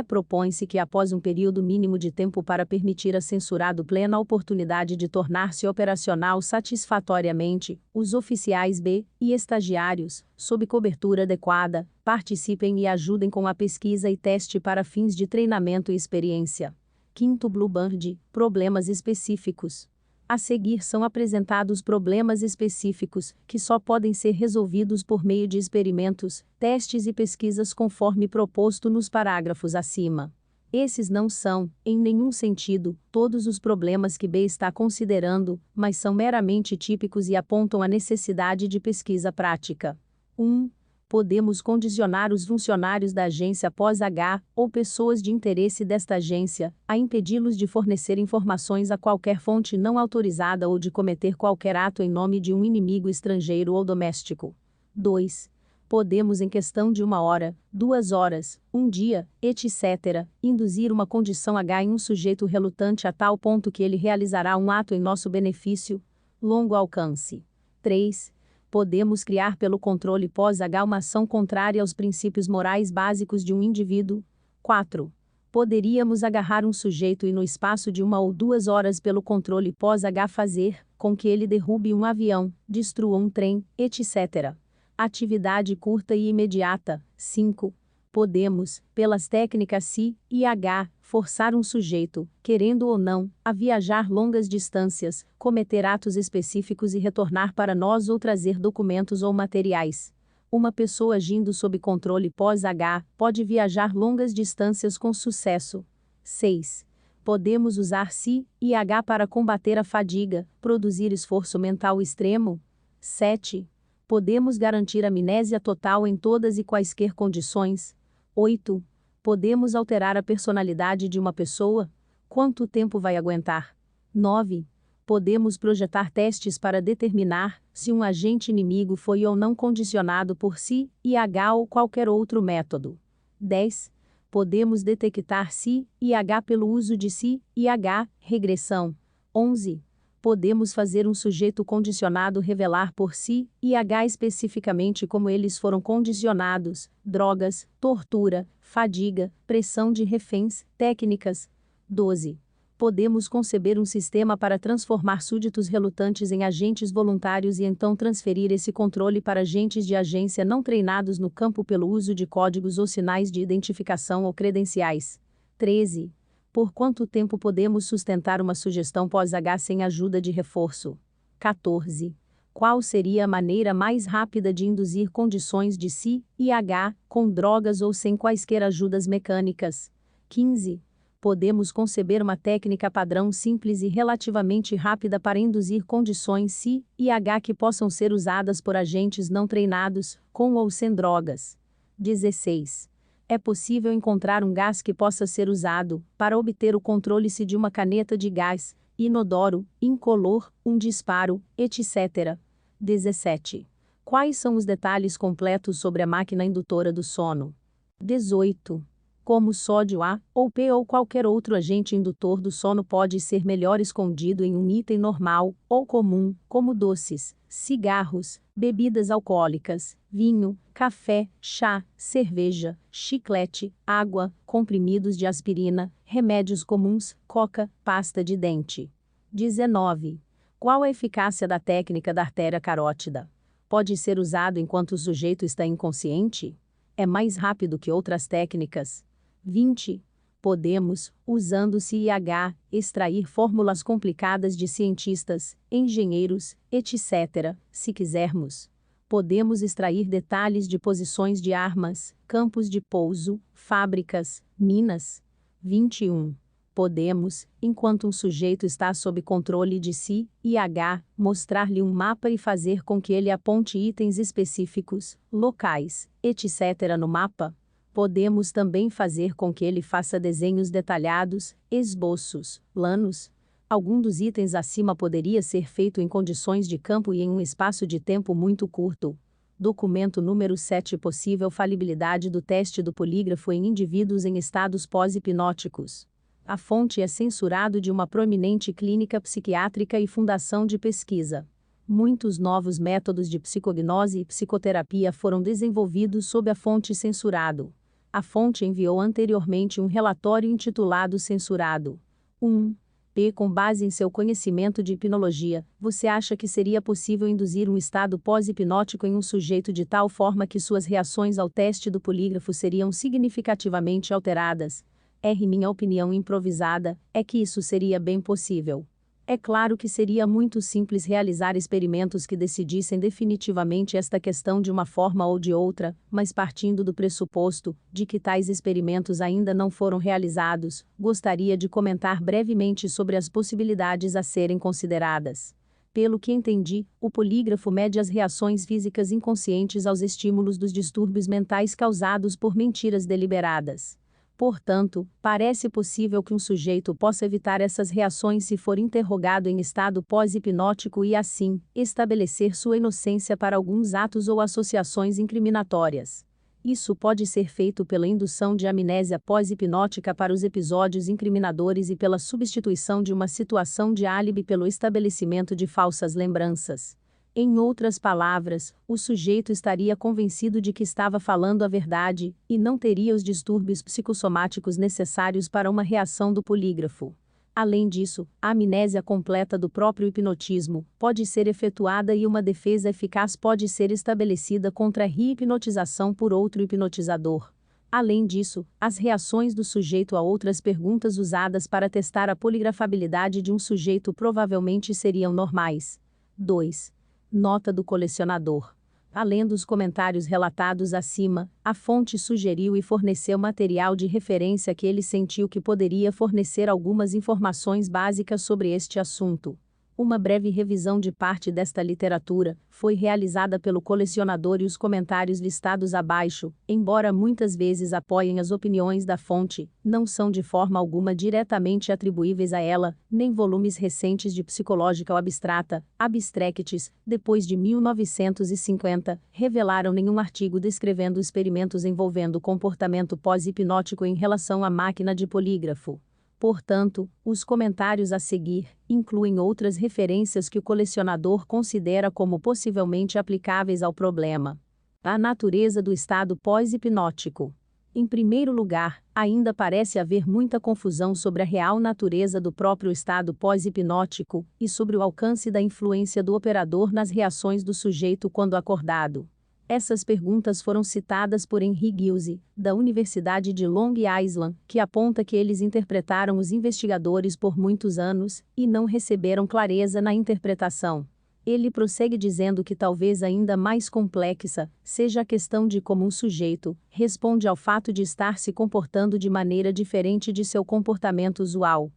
Propõe-se que após um período mínimo de tempo para permitir a censurado plena oportunidade de tornar-se operacional satisfatoriamente, os oficiais B e estagiários, sob cobertura adequada, participem e ajudem com a pesquisa e teste para fins de treinamento e experiência. Quinto Bluebird, problemas específicos. A seguir são apresentados problemas específicos, que só podem ser resolvidos por meio de experimentos, testes e pesquisas conforme proposto nos parágrafos acima. Esses não são, em nenhum sentido, todos os problemas que B está considerando, mas são meramente típicos e apontam a necessidade de pesquisa prática. 1. Podemos condicionar os funcionários da agência pós-H, ou pessoas de interesse desta agência, a impedi-los de fornecer informações a qualquer fonte não autorizada ou de cometer qualquer ato em nome de um inimigo estrangeiro ou doméstico. 2. Podemos, em questão de 1 hora, 2 horas, 1 dia, etc., induzir uma condição H em um sujeito relutante a tal ponto que ele realizará um ato em nosso benefício. Longo alcance. 3. Podemos criar pelo controle pós-H uma ação contrária aos princípios morais básicos de um indivíduo. 4. Poderíamos agarrar um sujeito e no espaço de 1 ou 2 horas pelo controle pós-H fazer com que ele derrube um avião, destrua um trem, etc. Atividade curta e imediata. 5. Podemos, pelas técnicas C e H, forçar um sujeito, querendo ou não, a viajar longas distâncias, cometer atos específicos e retornar para nós ou trazer documentos ou materiais. Uma pessoa agindo sob controle pós-H pode viajar longas distâncias com sucesso. 6. Podemos usar C e H para combater a fadiga, produzir esforço mental extremo. 7. Podemos garantir amnésia total em todas e quaisquer condições. 8. Podemos alterar a personalidade de uma pessoa? Quanto tempo vai aguentar? 9. Podemos projetar testes para determinar se um agente inimigo foi ou não condicionado por C e H ou qualquer outro método. 10. Podemos detectar C e H pelo uso de C e H, regressão. 11. Podemos fazer um sujeito condicionado revelar por C e H especificamente como eles foram condicionados, drogas, tortura, fadiga, pressão de reféns, técnicas. 12. Podemos conceber um sistema para transformar súditos relutantes em agentes voluntários e então transferir esse controle para agentes de agência não treinados no campo pelo uso de códigos ou sinais de identificação ou credenciais. 13. Por quanto tempo podemos sustentar uma sugestão pós-H sem ajuda de reforço? 14. Qual seria a maneira mais rápida de induzir condições de C e H, com drogas ou sem quaisquer ajudas mecânicas? 15. Podemos conceber uma técnica padrão simples e relativamente rápida para induzir condições C e H que possam ser usadas por agentes não treinados, com ou sem drogas. 16. É possível encontrar um gás que possa ser usado para obter o controle-se de uma caneta de gás, inodoro, incolor, um disparo, etc. 17. Quais são os detalhes completos sobre a máquina indutora do sono? 18. Como sódio A, ou P ou qualquer outro agente indutor do sono pode ser melhor escondido em um item normal, ou comum, como doces, cigarros, bebidas alcoólicas, vinho, café, chá, cerveja, chiclete, água, comprimidos de aspirina, remédios comuns, coca, pasta de dente. 19. Qual a eficácia da técnica da artéria carótida? Pode ser usado enquanto o sujeito está inconsciente? É mais rápido que outras técnicas? 20. Podemos, usando CIH, extrair fórmulas complicadas de cientistas, engenheiros, etc., se quisermos. Podemos extrair detalhes de posições de armas, campos de pouso, fábricas, minas. 21. Podemos, enquanto um sujeito está sob controle de CIH, mostrar-lhe um mapa e fazer com que ele aponte itens específicos, locais, etc. no mapa. Podemos também fazer com que ele faça desenhos detalhados, esboços, planos. Algum dos itens acima poderia ser feito em condições de campo e em um espaço de tempo muito curto. Documento número 7. Possível falibilidade do teste do polígrafo em indivíduos em estados pós-hipnóticos. A fonte é censurado de uma proeminente clínica psiquiátrica e fundação de pesquisa. Muitos novos métodos de psicognose e psicoterapia foram desenvolvidos sob a fonte censurado. A fonte enviou anteriormente um relatório intitulado Censurado. 1. P. Com base em seu conhecimento de hipnologia, você acha que seria possível induzir um estado pós-hipnótico em um sujeito de tal forma que suas reações ao teste do polígrafo seriam significativamente alteradas? R. Minha opinião improvisada é que isso seria bem possível. É claro que seria muito simples realizar experimentos que decidissem definitivamente esta questão de uma forma ou de outra, mas partindo do pressuposto de que tais experimentos ainda não foram realizados, gostaria de comentar brevemente sobre as possibilidades a serem consideradas. Pelo que entendi, o polígrafo mede as reações físicas inconscientes aos estímulos dos distúrbios mentais causados por mentiras deliberadas. Portanto, parece possível que um sujeito possa evitar essas reações se for interrogado em estado pós-hipnótico e, assim, estabelecer sua inocência para alguns atos ou associações incriminatórias. Isso pode ser feito pela indução de amnésia pós-hipnótica para os episódios incriminadores e pela substituição de uma situação de álibi pelo estabelecimento de falsas lembranças. Em outras palavras, o sujeito estaria convencido de que estava falando a verdade, e não teria os distúrbios psicossomáticos necessários para uma reação do polígrafo. Além disso, a amnésia completa do próprio hipnotismo pode ser efetuada e uma defesa eficaz pode ser estabelecida contra a re-hipnotização por outro hipnotizador. Além disso, as reações do sujeito a outras perguntas usadas para testar a poligrafabilidade de um sujeito provavelmente seriam normais. 2. Nota do colecionador. Além dos comentários relatados acima, a fonte sugeriu e forneceu material de referência que ele sentiu que poderia fornecer algumas informações básicas sobre este assunto. Uma breve revisão de parte desta literatura foi realizada pelo colecionador e os comentários listados abaixo, embora muitas vezes apoiem as opiniões da fonte, não são de forma alguma diretamente atribuíveis a ela, nem volumes recentes de psicológica ou abstrata, abstracts, depois de 1950, revelaram nenhum artigo descrevendo experimentos envolvendo comportamento pós-hipnótico em relação à máquina de polígrafo. Portanto, os comentários a seguir incluem outras referências que o colecionador considera como possivelmente aplicáveis ao problema. A natureza do estado pós-hipnótico. Em primeiro lugar, ainda parece haver muita confusão sobre a real natureza do próprio estado pós-hipnótico e sobre o alcance da influência do operador nas reações do sujeito quando acordado. Essas perguntas foram citadas por Henry Gilze, da Universidade de Long Island, que aponta que eles interpretaram os investigadores por muitos anos e não receberam clareza na interpretação. Ele prossegue dizendo que talvez ainda mais complexa seja a questão de como um sujeito responde ao fato de estar se comportando de maneira diferente de seu comportamento usual.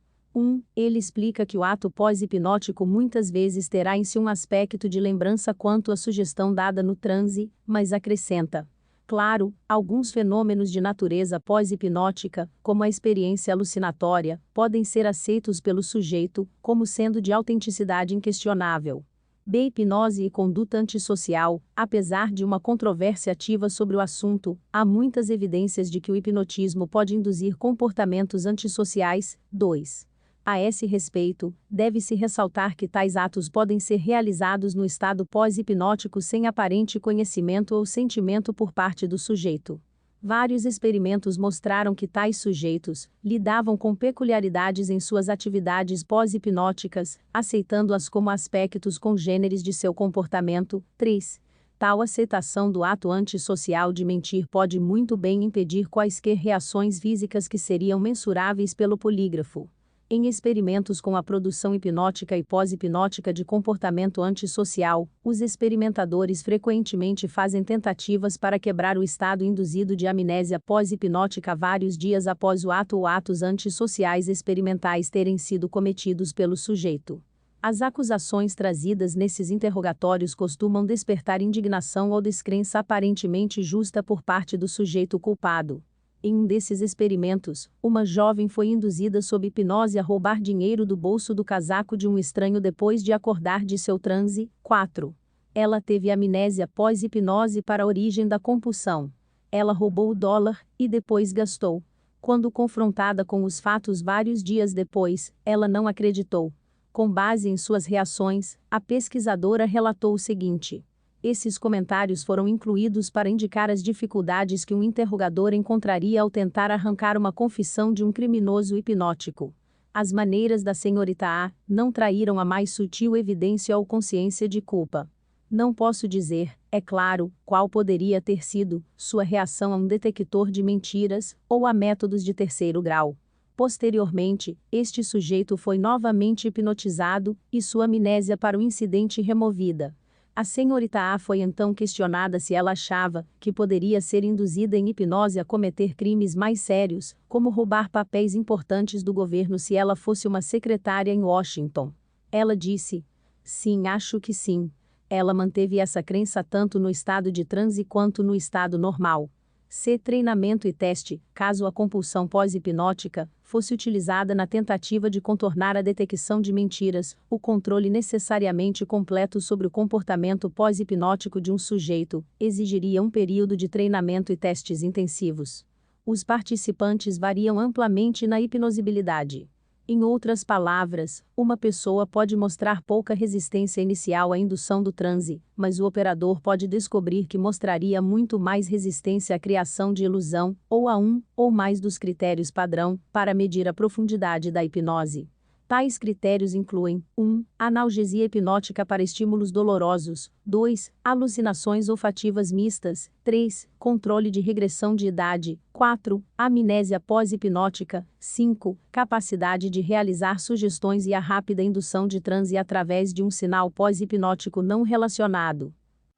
Ele explica que o ato pós-hipnótico muitas vezes terá em si um aspecto de lembrança quanto à sugestão dada no transe, mas acrescenta: claro, alguns fenômenos de natureza pós-hipnótica, como a experiência alucinatória, podem ser aceitos pelo sujeito como sendo de autenticidade inquestionável. Hipnose e conduta antissocial. Apesar de uma controvérsia ativa sobre o assunto, há muitas evidências de que o hipnotismo pode induzir comportamentos antissociais. 2. A esse respeito, deve-se ressaltar que tais atos podem ser realizados no estado pós-hipnótico sem aparente conhecimento ou sentimento por parte do sujeito. Vários experimentos mostraram que tais sujeitos lidavam com peculiaridades em suas atividades pós-hipnóticas, aceitando-as como aspectos congêneres de seu comportamento. 3. Tal aceitação do ato antissocial de mentir pode muito bem impedir quaisquer reações físicas que seriam mensuráveis pelo polígrafo. Em experimentos com a produção hipnótica e pós-hipnótica de comportamento antissocial, os experimentadores frequentemente fazem tentativas para quebrar o estado induzido de amnésia pós-hipnótica vários dias após o ato ou atos antissociais experimentais terem sido cometidos pelo sujeito. As acusações trazidas nesses interrogatórios costumam despertar indignação ou descrença aparentemente justa por parte do sujeito culpado. Em um desses experimentos, uma jovem foi induzida sob hipnose a roubar dinheiro do bolso do casaco de um estranho depois de acordar de seu transe. 4. Ela teve amnésia pós-hipnose para a origem da compulsão. Ela roubou o dólar e depois gastou. Quando confrontada com os fatos vários dias depois, ela não acreditou. Com base em suas reações, a pesquisadora relatou o seguinte: esses comentários foram incluídos para indicar as dificuldades que um interrogador encontraria ao tentar arrancar uma confissão de um criminoso hipnótico. As maneiras da senhorita A não traíram a mais sutil evidência ou consciência de culpa. Não posso dizer, é claro, qual poderia ter sido sua reação a um detector de mentiras ou a métodos de terceiro grau. Posteriormente, este sujeito foi novamente hipnotizado e sua amnésia para o incidente removida. A senhorita A foi então questionada se ela achava que poderia ser induzida em hipnose a cometer crimes mais sérios, como roubar papéis importantes do governo se ela fosse uma secretária em Washington. Ela disse: sim, acho que sim. Ela manteve essa crença tanto no estado de transe quanto no estado normal. C. Treinamento e teste, caso a compulsão pós-hipnótica fosse utilizada na tentativa de contornar a detecção de mentiras, o controle necessariamente completo sobre o comportamento pós-hipnótico de um sujeito exigiria um período de treinamento e testes intensivos. Os participantes variam amplamente na hipnosibilidade. Em outras palavras, uma pessoa pode mostrar pouca resistência inicial à indução do transe, mas o operador pode descobrir que mostraria muito mais resistência à criação de ilusão, ou a um ou mais dos critérios padrão, para medir a profundidade da hipnose. Tais critérios incluem 1. Analgesia hipnótica para estímulos dolorosos. 2. Alucinações olfativas mistas. 3. Controle de regressão de idade. 4. Amnésia pós-hipnótica. 5. Capacidade de realizar sugestões e a rápida indução de transe através de um sinal pós-hipnótico não relacionado.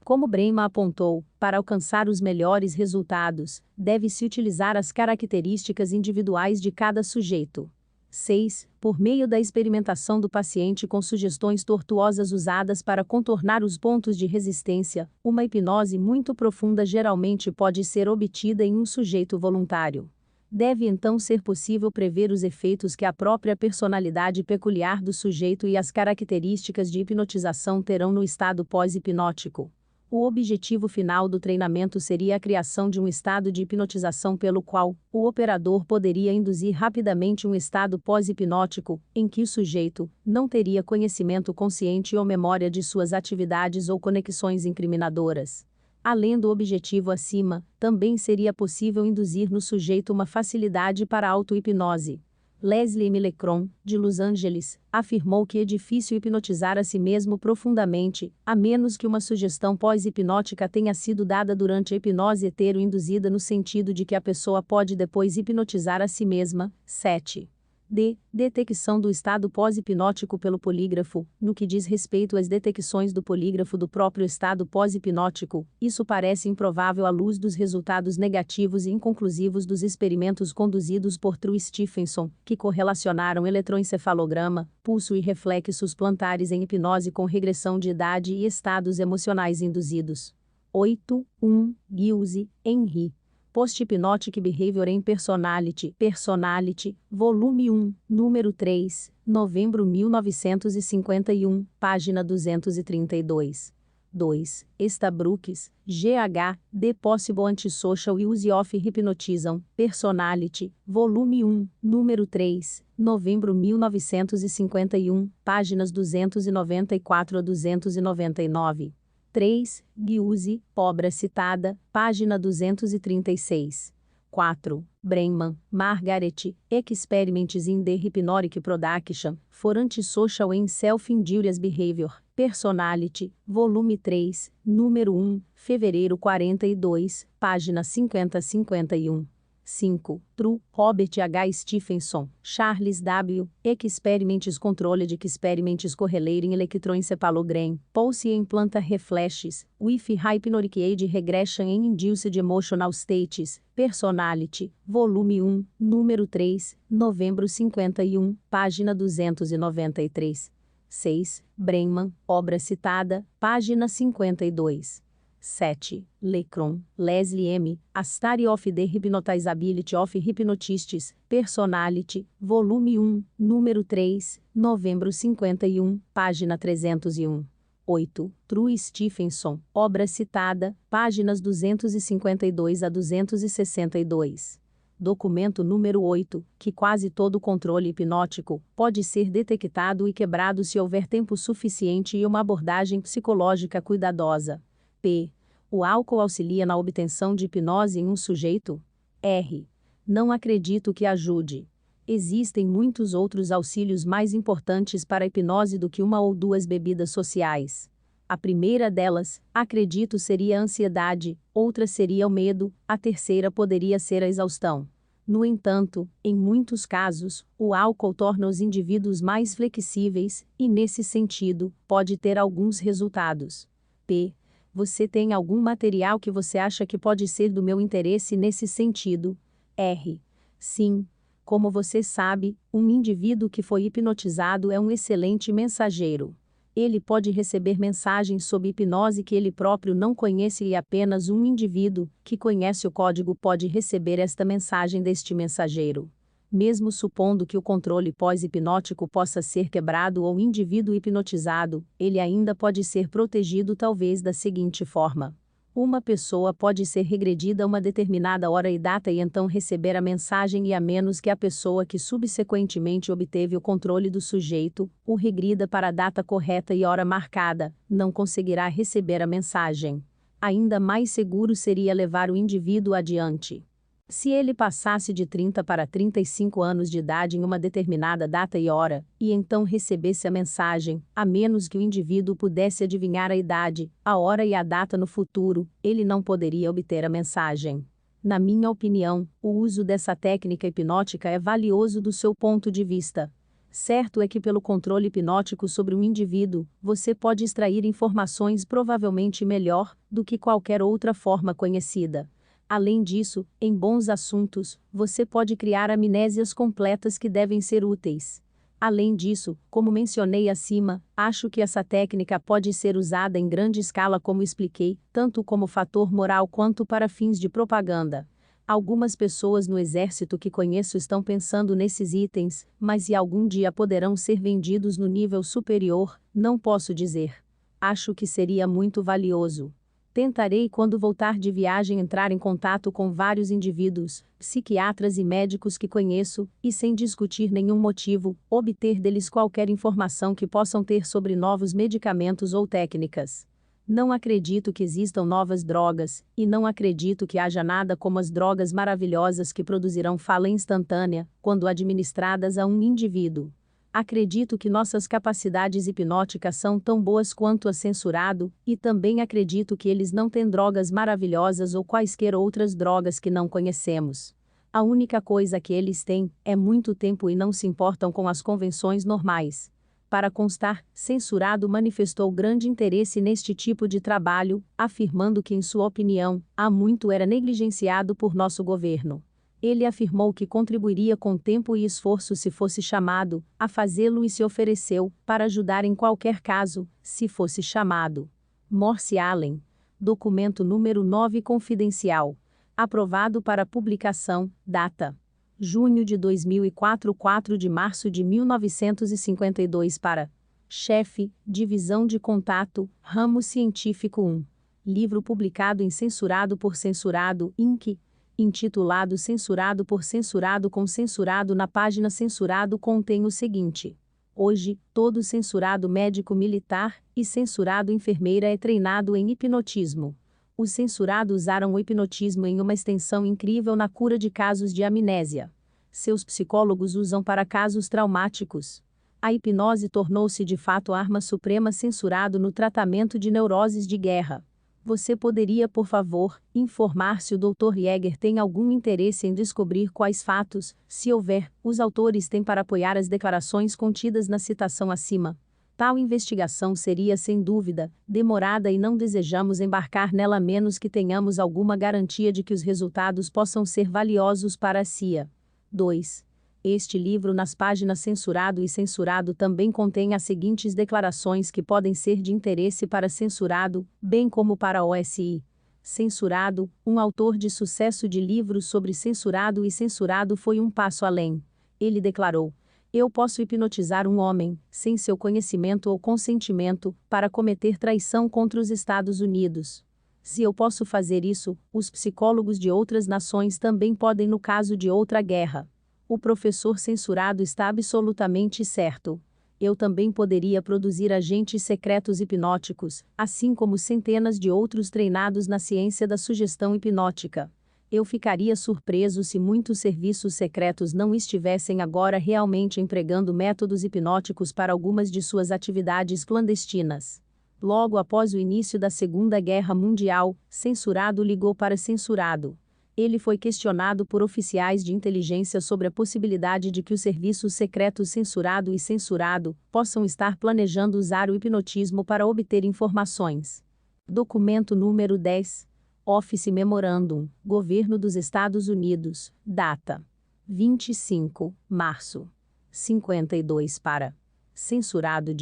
Como Brenman apontou, para alcançar os melhores resultados, deve-se utilizar as características individuais de cada sujeito. 6. Por meio da experimentação do paciente com sugestões tortuosas usadas para contornar os pontos de resistência, uma hipnose muito profunda geralmente pode ser obtida em um sujeito voluntário. Deve então ser possível prever os efeitos que a própria personalidade peculiar do sujeito e as características de hipnotização terão no estado pós-hipnótico. O objetivo final do treinamento seria a criação de um estado de hipnotização pelo qual o operador poderia induzir rapidamente um estado pós-hipnótico, em que o sujeito não teria conhecimento consciente ou memória de suas atividades ou conexões incriminadoras. Além do objetivo acima, também seria possível induzir no sujeito uma facilidade para a auto-hipnose. Leslie M. Lecron, de Los Angeles, afirmou que é difícil hipnotizar a si mesmo profundamente, a menos que uma sugestão pós-hipnótica tenha sido dada durante a hipnose hetero-induzida no sentido de que a pessoa pode depois hipnotizar a si mesma. 7. D. Detecção do estado pós-hipnótico pelo polígrafo. No que diz respeito às detecções do polígrafo do próprio estado pós-hipnótico, isso parece improvável à luz dos resultados negativos e inconclusivos dos experimentos conduzidos por True Stephenson, que correlacionaram eletroencefalograma, pulso e reflexos plantares em hipnose com regressão de idade e estados emocionais induzidos. 8. 1. Gilze, Henry. Post-Hypnotic Behavior and Personality, volume 1, número 3, novembro 1951, página 232. 2. Estabrooks, G.H., The Possible Antisocial Use of Hypnotism, Personality, volume 1, número 3, novembro 1951, páginas 294 a 299. 3. Gilze, obra citada, página 236. 4. Brenman, Margaret, Experiments in the Hypnotic Production, for Antisocial and Self-Injurious Behavior, Personality, volume 3, número 1, fevereiro 42, página 50-51. 5. True, Robert H. Stephenson, Charles W., Experiments Controlled Experiments Correlating Electroencephalogram, Pulse Implanta Reflexes, with Hypnotic Aid Regression in Induced Emotional States, Personality, volume 1, número 3, novembro 51, página 293. 6. Brenman, obra citada, página 52. 7. Lecron, Leslie M., A Study of the Hypnotizability of Hypnotists, Personality, volume 1, número 3, novembro 51, página 301. 8. True Stephenson, obra citada, páginas 252 a 262. Documento número 8, que quase todo controle hipnótico pode ser detectado e quebrado se houver tempo suficiente e uma abordagem psicológica cuidadosa. P. O álcool auxilia na obtenção de hipnose em um sujeito? R. Não acredito que ajude. Existem muitos outros auxílios mais importantes para a hipnose do que uma ou duas bebidas sociais. A primeira delas, acredito, seria a ansiedade, outra seria o medo, a terceira poderia ser a exaustão. No entanto, em muitos casos, o álcool torna os indivíduos mais flexíveis, e nesse sentido, pode ter alguns resultados. P. Você tem algum material que você acha que pode ser do meu interesse nesse sentido? R. Sim. Como você sabe, um indivíduo que foi hipnotizado é um excelente mensageiro. Ele pode receber mensagens sob hipnose que ele próprio não conhece e apenas um indivíduo, que conhece o código, pode receber esta mensagem deste mensageiro. Mesmo supondo que o controle pós-hipnótico possa ser quebrado ou o indivíduo hipnotizado, ele ainda pode ser protegido talvez da seguinte forma. Uma pessoa pode ser regredida a uma determinada hora e data e então receber a mensagem, e a menos que a pessoa que subsequentemente obteve o controle do sujeito o regrida para a data correta e hora marcada, não conseguirá receber a mensagem. Ainda mais seguro seria levar o indivíduo adiante. Se ele passasse de 30 para 35 anos de idade em uma determinada data e hora, e então recebesse a mensagem, a menos que o indivíduo pudesse adivinhar a idade, a hora e a data no futuro, ele não poderia obter a mensagem. Na minha opinião, o uso dessa técnica hipnótica é valioso do seu ponto de vista. Certo é que pelo controle hipnótico sobre um indivíduo, você pode extrair informações provavelmente melhor do que qualquer outra forma conhecida. Além disso, em bons assuntos, você pode criar amnésias completas que devem ser úteis. Além disso, como mencionei acima, acho que essa técnica pode ser usada em grande escala, como expliquei, tanto como fator moral quanto para fins de propaganda. Algumas pessoas no exército que conheço estão pensando nesses itens, mas se algum dia poderão ser vendidos no nível superior, não posso dizer. Acho que seria muito valioso. Tentarei, quando voltar de viagem, entrar em contato com vários indivíduos, psiquiatras e médicos que conheço, e sem discutir nenhum motivo, obter deles qualquer informação que possam ter sobre novos medicamentos ou técnicas. Não acredito que existam novas drogas, e não acredito que haja nada como as drogas maravilhosas que produzirão fala instantânea, quando administradas a um indivíduo. Acredito que nossas capacidades hipnóticas são tão boas quanto a censurado, e também acredito que eles não têm drogas maravilhosas ou quaisquer outras drogas que não conhecemos. A única coisa que eles têm é muito tempo e não se importam com as convenções normais. Para constar, censurado manifestou grande interesse neste tipo de trabalho, afirmando que, em sua opinião, há muito era negligenciado por nosso governo. Ele afirmou que contribuiria com tempo e esforço se fosse chamado a fazê-lo e se ofereceu para ajudar em qualquer caso, se fosse chamado. Morse Allen. Documento número 9 confidencial. Aprovado para publicação, data: junho de 2004, 4 de março de 1952 para chefe, divisão de contato, ramo científico 1. Livro publicado em Censurado por Censurado, Inc., intitulado Censurado por Censurado com censurado. Na página censurado contém o seguinte: hoje, todo censurado médico militar e censurado enfermeira é treinado em hipnotismo. Os censurados usaram o hipnotismo em uma extensão incrível na cura de casos de amnésia. Seus psicólogos usam para casos traumáticos. A hipnose tornou-se de fato a arma suprema censurado no tratamento de neuroses de guerra. Você poderia, por favor, informar se o Dr. Jäger tem algum interesse em descobrir quais fatos, se houver, os autores têm para apoiar as declarações contidas na citação acima? Tal investigação seria, sem dúvida, demorada e não desejamos embarcar nela a menos que tenhamos alguma garantia de que os resultados possam ser valiosos para a CIA. 2. Este livro, nas páginas Censurado e Censurado, também contém as seguintes declarações que podem ser de interesse para censurado, bem como para a OSI. Censurado, um autor de sucesso de livros sobre censurado e censurado, foi um passo além. Ele declarou: eu posso hipnotizar um homem, sem seu conhecimento ou consentimento, para cometer traição contra os Estados Unidos. Se eu posso fazer isso, os psicólogos de outras nações também podem no caso de outra guerra. O professor censurado está absolutamente certo. Eu também poderia produzir agentes secretos hipnóticos, assim como centenas de outros treinados na ciência da sugestão hipnótica. Eu ficaria surpreso se muitos serviços secretos não estivessem agora realmente empregando métodos hipnóticos para algumas de suas atividades clandestinas. Logo após o início da Segunda Guerra Mundial, censurado ligou para censurado. Ele foi questionado por oficiais de inteligência sobre a possibilidade de que os serviços secretos censurado e censurado possam estar planejando usar o hipnotismo para obter informações. Documento número 10. Office Memorandum, Governo dos Estados Unidos, data 25 março 52 para censurado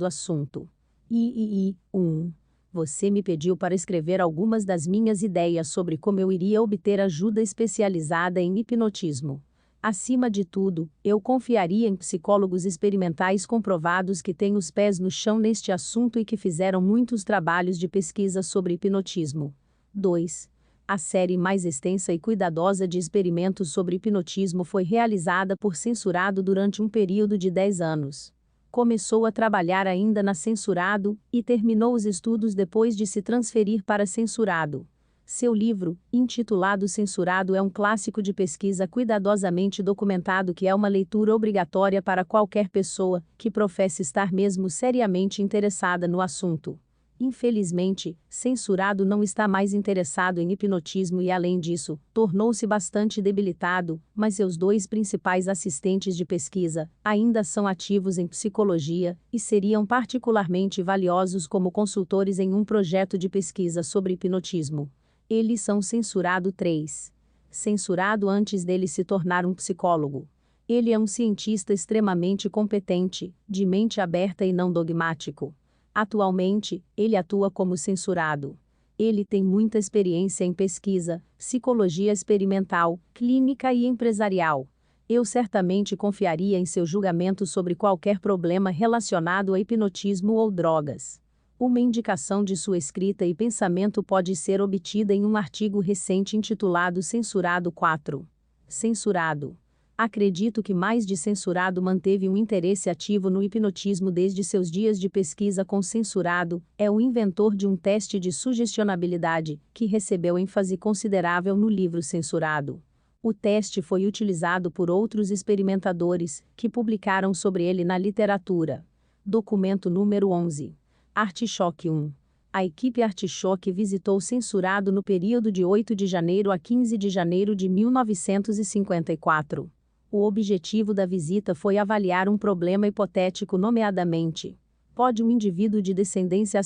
assunto. III 1. Você me pediu para escrever algumas das minhas ideias sobre como eu iria obter ajuda especializada em hipnotismo. Acima de tudo, eu confiaria em psicólogos experimentais comprovados que têm os pés no chão neste assunto e que fizeram muitos trabalhos de pesquisa sobre hipnotismo. 2. A série mais extensa e cuidadosa de experimentos sobre hipnotismo foi realizada por censurado durante um período de 10 anos. Começou a trabalhar ainda na censurado, e terminou os estudos depois de se transferir para censurado. Seu livro, intitulado Censurado, é um clássico de pesquisa cuidadosamente documentado que é uma leitura obrigatória para qualquer pessoa que professe estar mesmo seriamente interessada no assunto. Infelizmente, Censurado não está mais interessado em hipnotismo e, além disso, tornou-se bastante debilitado, mas seus 2 principais assistentes de pesquisa ainda são ativos em psicologia e seriam particularmente valiosos como consultores em um projeto de pesquisa sobre hipnotismo. Eles são Censurado 3. Censurado antes dele se tornar um psicólogo. Ele é um cientista extremamente competente, de mente aberta e não dogmático. Atualmente, ele atua como censurado. Ele tem muita experiência em pesquisa, psicologia experimental, clínica e empresarial. Eu certamente confiaria em seu julgamento sobre qualquer problema relacionado a hipnotismo ou drogas. Uma indicação de sua escrita e pensamento pode ser obtida em um artigo recente intitulado Censurado 4. Censurado. Acredito que mais de censurado manteve um interesse ativo no hipnotismo desde seus dias de pesquisa com censurado, é o inventor de um teste de sugestionabilidade, que recebeu ênfase considerável no livro Censurado. O teste foi utilizado por outros experimentadores, que publicaram sobre ele na literatura. Documento número 11. Artichoke 1. A equipe Artichoke visitou Censurado no período de 8 de janeiro a 15 de janeiro de 1954. O objetivo da visita foi avaliar um problema hipotético, nomeadamente: pode um indivíduo de descendência ***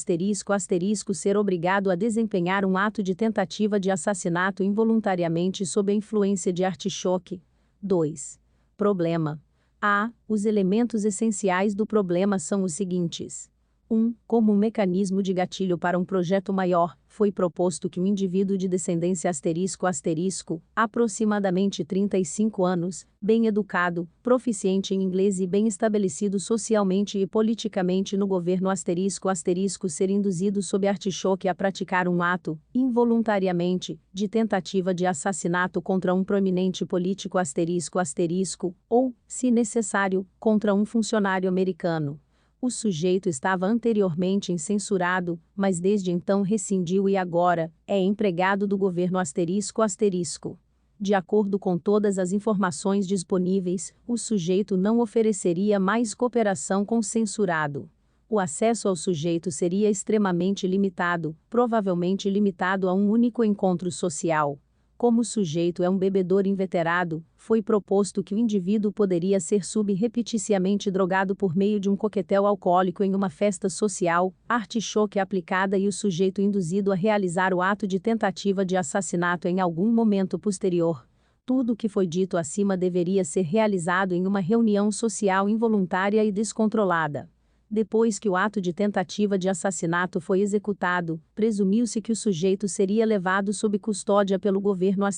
ser obrigado a desempenhar um ato de tentativa de assassinato involuntariamente sob a influência de artichoque? 2. Problema. A. Os elementos essenciais do problema são os seguintes. 1. Como um mecanismo de gatilho para um projeto maior, foi proposto que um indivíduo de descendência ***, aproximadamente 35 anos, bem educado, proficiente em inglês e bem estabelecido socialmente e politicamente no governo ***, ser induzido sob artichoque a praticar um ato, involuntariamente, de tentativa de assassinato contra um proeminente político ***, ou, se necessário, contra um funcionário americano. O sujeito estava anteriormente censurado, mas desde então rescindiu e agora é empregado do governo ***. De acordo com todas as informações disponíveis, o sujeito não ofereceria mais cooperação com o censurado. O acesso ao sujeito seria extremamente limitado, provavelmente limitado a um único encontro social. Como o sujeito é um bebedor inveterado, foi proposto que o indivíduo poderia ser subrepeticiamente drogado por meio de um coquetel alcoólico em uma festa social, artichoque aplicada e o sujeito induzido a realizar o ato de tentativa de assassinato em algum momento posterior. Tudo o que foi dito acima deveria ser realizado em uma reunião social involuntária e descontrolada. Depois que o ato de tentativa de assassinato foi executado, presumiu-se que o sujeito seria levado sob custódia pelo governo ***,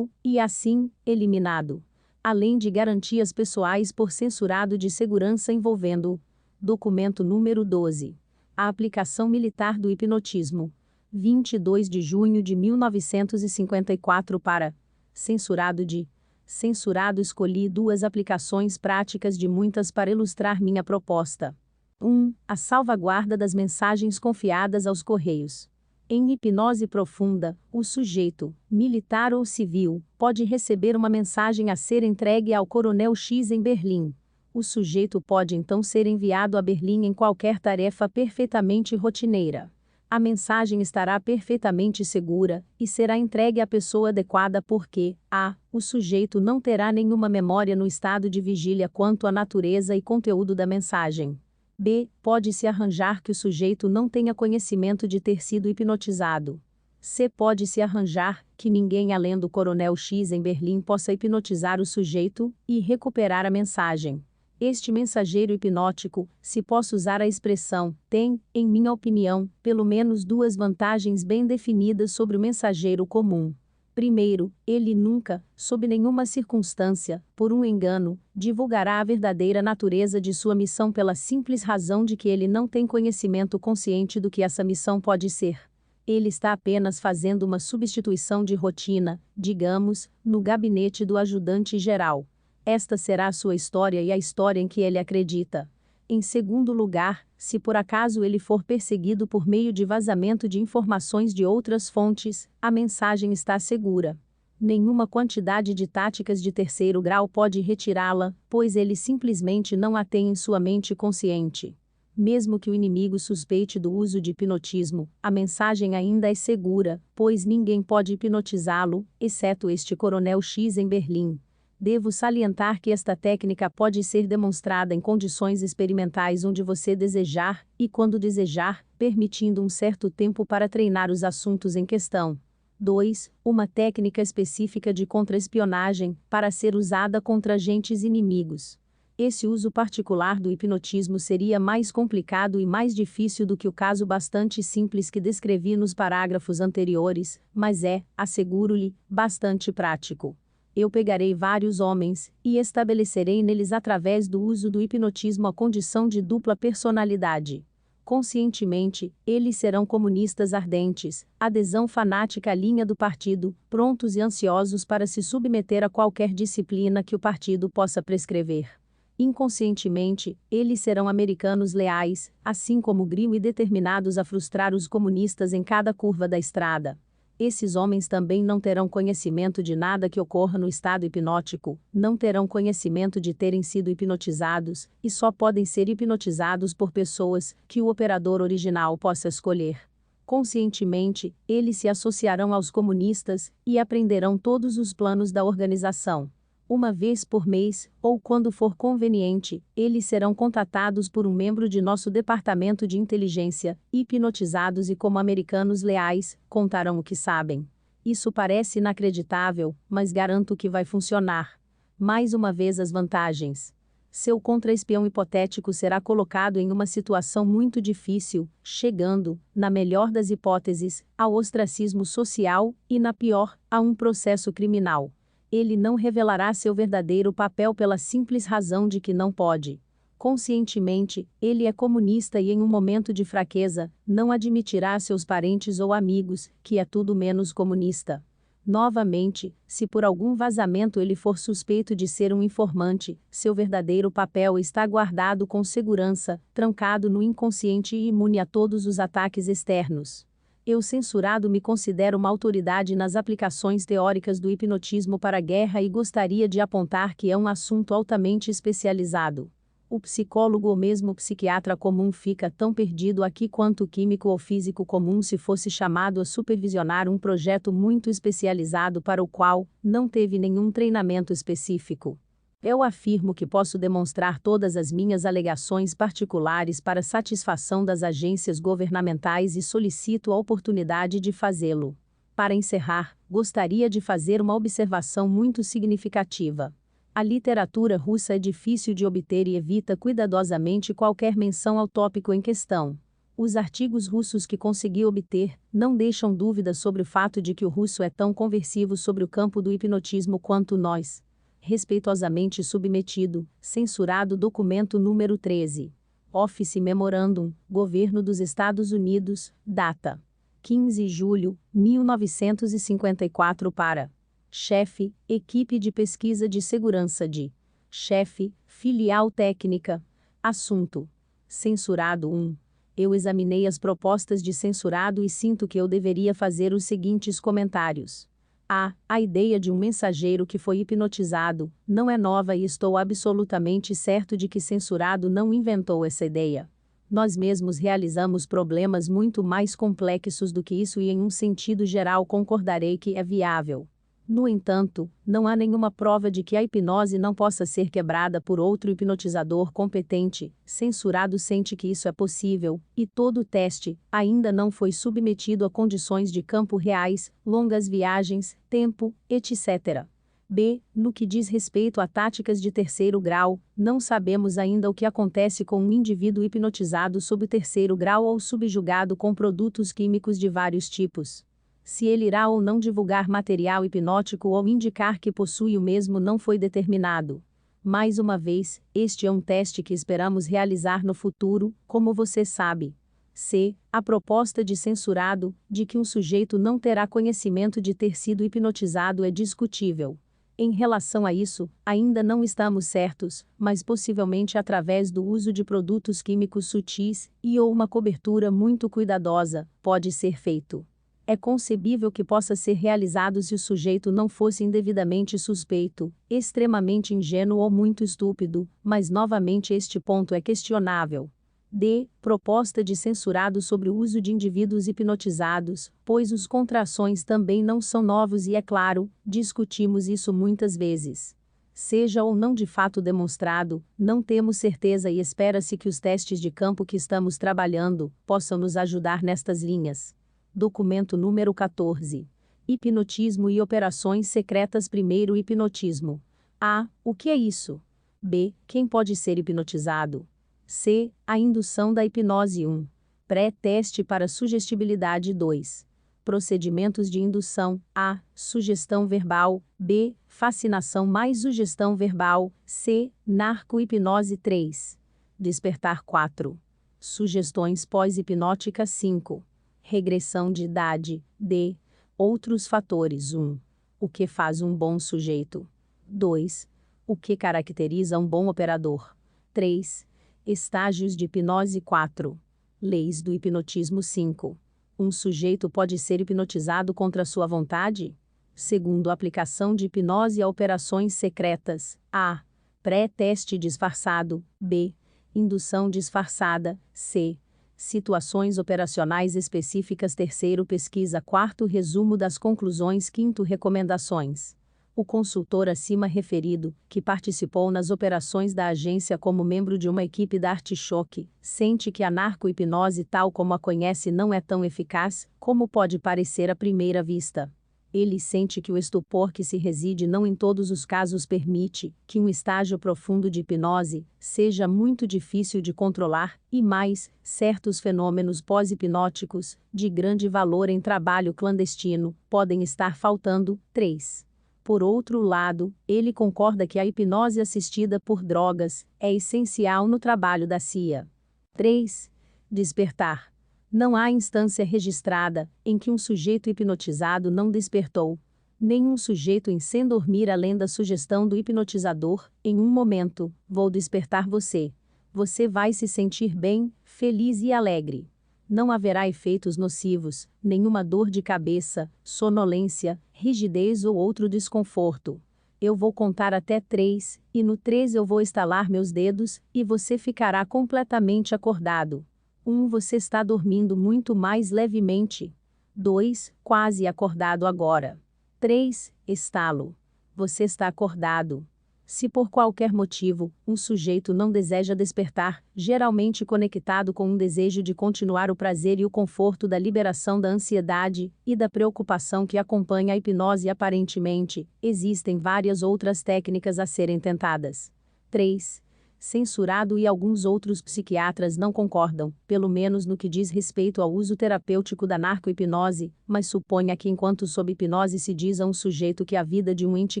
e assim, eliminado. Além de garantias pessoais por censurado de segurança envolvendo. Documento número 12. A aplicação militar do hipnotismo. 22 de junho de 1954 para censurado de Censurado. Escolhi 2 aplicações práticas de muitas para ilustrar minha proposta. 1. A salvaguarda das mensagens confiadas aos correios. Em hipnose profunda, o sujeito, militar ou civil, pode receber uma mensagem a ser entregue ao coronel X em Berlim. O sujeito pode então ser enviado a Berlim em qualquer tarefa perfeitamente rotineira. A mensagem estará perfeitamente segura e será entregue à pessoa adequada porque, a. O sujeito não terá nenhuma memória no estado de vigília quanto à natureza e conteúdo da mensagem. B. Pode-se arranjar que o sujeito não tenha conhecimento de ter sido hipnotizado. C. Pode-se arranjar que ninguém além do Coronel X em Berlim possa hipnotizar o sujeito e recuperar a mensagem. Este mensageiro hipnótico, se posso usar a expressão, tem, em minha opinião, pelo menos duas vantagens bem definidas sobre o mensageiro comum. Primeiro, ele nunca, sob nenhuma circunstância, por um engano, divulgará a verdadeira natureza de sua missão pela simples razão de que ele não tem conhecimento consciente do que essa missão pode ser. Ele está apenas fazendo uma substituição de rotina, digamos, no gabinete do ajudante-geral. Esta será a sua história e a história em que ele acredita. Em segundo lugar, se por acaso ele for perseguido por meio de vazamento de informações de outras fontes, a mensagem está segura. Nenhuma quantidade de táticas de terceiro grau pode retirá-la, pois ele simplesmente não a tem em sua mente consciente. Mesmo que o inimigo suspeite do uso de hipnotismo, a mensagem ainda é segura, pois ninguém pode hipnotizá-lo, exceto este Coronel X em Berlim. Devo salientar que esta técnica pode ser demonstrada em condições experimentais onde você desejar, e quando desejar, permitindo um certo tempo para treinar os assuntos em questão. 2. Uma técnica específica de contra-espionagem, para ser usada contra agentes inimigos. Esse uso particular do hipnotismo seria mais complicado e mais difícil do que o caso bastante simples que descrevi nos parágrafos anteriores, mas é, asseguro-lhe, bastante prático. Eu pegarei vários homens, e estabelecerei neles através do uso do hipnotismo a condição de dupla personalidade. Conscientemente, eles serão comunistas ardentes, adesão fanática à linha do partido, prontos e ansiosos para se submeter a qualquer disciplina que o partido possa prescrever. Inconscientemente, eles serão americanos leais, assim como Grimm e determinados a frustrar os comunistas em cada curva da estrada. Esses homens também não terão conhecimento de nada que ocorra no estado hipnótico, não terão conhecimento de terem sido hipnotizados, e só podem ser hipnotizados por pessoas que o operador original possa escolher. Conscientemente, eles se associarão aos comunistas e aprenderão todos os planos da organização. Uma vez por mês, ou quando for conveniente, eles serão contatados por um membro de nosso departamento de inteligência, hipnotizados e como americanos leais, contarão o que sabem. Isso parece inacreditável, mas garanto que vai funcionar. Mais uma vez as vantagens. Seu contra-espião hipotético será colocado em uma situação muito difícil, chegando, na melhor das hipóteses, ao ostracismo social e, na pior, a um processo criminal. Ele não revelará seu verdadeiro papel pela simples razão de que não pode. Conscientemente, ele é comunista e em um momento de fraqueza, não admitirá a seus parentes ou amigos, que é tudo menos comunista. Novamente, se por algum vazamento ele for suspeito de ser um informante, seu verdadeiro papel está guardado com segurança, trancado no inconsciente e imune a todos os ataques externos. Eu, censurado, me considero uma autoridade nas aplicações teóricas do hipnotismo para a guerra e gostaria de apontar que é um assunto altamente especializado. O psicólogo ou mesmo o psiquiatra comum fica tão perdido aqui quanto o químico ou físico comum se fosse chamado a supervisionar um projeto muito especializado para o qual não teve nenhum treinamento específico. Eu afirmo que posso demonstrar todas as minhas alegações particulares para satisfação das agências governamentais e solicito a oportunidade de fazê-lo. Para encerrar, gostaria de fazer uma observação muito significativa. A literatura russa é difícil de obter e evita cuidadosamente qualquer menção ao tópico em questão. Os artigos russos que consegui obter não deixam dúvida sobre o fato de que o russo é tão conversivo sobre o campo do hipnotismo quanto nós. Respeitosamente submetido, censurado documento número 13. Office Memorandum, Governo dos Estados Unidos, data 15 de julho, 1954 para chefe, equipe de pesquisa de segurança de chefe, filial técnica. Assunto: censurado 1. Eu examinei as propostas de censurado e sinto que eu deveria fazer os seguintes comentários. A ideia de um mensageiro que foi hipnotizado não é nova e estou absolutamente certo de que censurado não inventou essa ideia. Nós mesmos realizamos problemas muito mais complexos do que isso e em um sentido geral concordarei que é viável. No entanto, não há nenhuma prova de que a hipnose não possa ser quebrada por outro hipnotizador competente. Censurado sente que isso é possível, e todo o teste ainda não foi submetido a condições de campo reais, longas viagens, tempo, etc. B. No que diz respeito a táticas de terceiro grau, não sabemos ainda o que acontece com um indivíduo hipnotizado sob terceiro grau ou subjugado com produtos químicos de vários tipos. Se ele irá ou não divulgar material hipnótico ou indicar que possui o mesmo não foi determinado. Mais uma vez, este é um teste que esperamos realizar no futuro, como você sabe. C. A proposta de censurado, de que um sujeito não terá conhecimento de ter sido hipnotizado é discutível. Em relação a isso, ainda não estamos certos, mas possivelmente através do uso de produtos químicos sutis e/ou uma cobertura muito cuidadosa, pode ser feito. É concebível que possa ser realizado se o sujeito não fosse indevidamente suspeito, extremamente ingênuo ou muito estúpido, mas novamente este ponto é questionável. D. Proposta de censurado sobre o uso de indivíduos hipnotizados, pois os contrações também não são novos e é claro, discutimos isso muitas vezes. Seja ou não de fato demonstrado, não temos certeza e espera-se que os testes de campo que estamos trabalhando possam nos ajudar nestas linhas. Documento número 14. Hipnotismo e operações secretas. Primeiro, hipnotismo. A. O que é isso? B. Quem pode ser hipnotizado? C. A indução da hipnose. 1. Pré-teste para sugestibilidade. 2. Procedimentos de indução. A. Sugestão verbal. B. Fascinação mais sugestão verbal. C. Narco-hipnose. 3. Despertar. 4. Sugestões pós-hipnóticas. 5. Regressão de idade. D. Outros fatores. 1. O que faz um bom sujeito? 2. O que caracteriza um bom operador? 3. Estágios de hipnose. 4. Leis do hipnotismo. 5. Um sujeito pode ser hipnotizado contra sua vontade? Segundo, aplicação de hipnose a operações secretas. A. Pré-teste disfarçado. B. Indução disfarçada. C. Situações operacionais específicas. Terceiro, pesquisa. Quarto, resumo das conclusões. Quinto, recomendações. O consultor acima referido, que participou nas operações da agência como membro de uma equipe da Artichoque, sente que a narco-hipnose tal como a conhece não é tão eficaz, como pode parecer à primeira vista. Ele sente que o estupor que se reside não em todos os casos permite que um estágio profundo de hipnose seja muito difícil de controlar, e mais, certos fenômenos pós-hipnóticos, de grande valor em trabalho clandestino, podem estar faltando. 3. Por outro lado, ele concorda que a hipnose assistida por drogas é essencial no trabalho da CIA. 3. Despertar. Não há instância registrada em que um sujeito hipnotizado não despertou. Nenhum sujeito em sem dormir além da sugestão do hipnotizador, em um momento, vou despertar você. Você vai se sentir bem, feliz e alegre. Não haverá efeitos nocivos, nenhuma dor de cabeça, sonolência, rigidez ou outro desconforto. Eu vou contar até 3, e no 3 eu vou estalar meus dedos, e você ficará completamente acordado. 1. Você está dormindo muito mais levemente. 2. Quase acordado agora. 3. Estalo. Você está acordado. Se por qualquer motivo, um sujeito não deseja despertar, geralmente conectado com um desejo de continuar o prazer e o conforto da liberação da ansiedade e da preocupação que acompanha a hipnose aparentemente, existem várias outras técnicas a serem tentadas. 3. Censurado e alguns outros psiquiatras não concordam, pelo menos no que diz respeito ao uso terapêutico da narco-hipnose, mas suponha que enquanto sob hipnose se diz a um sujeito que a vida de um ente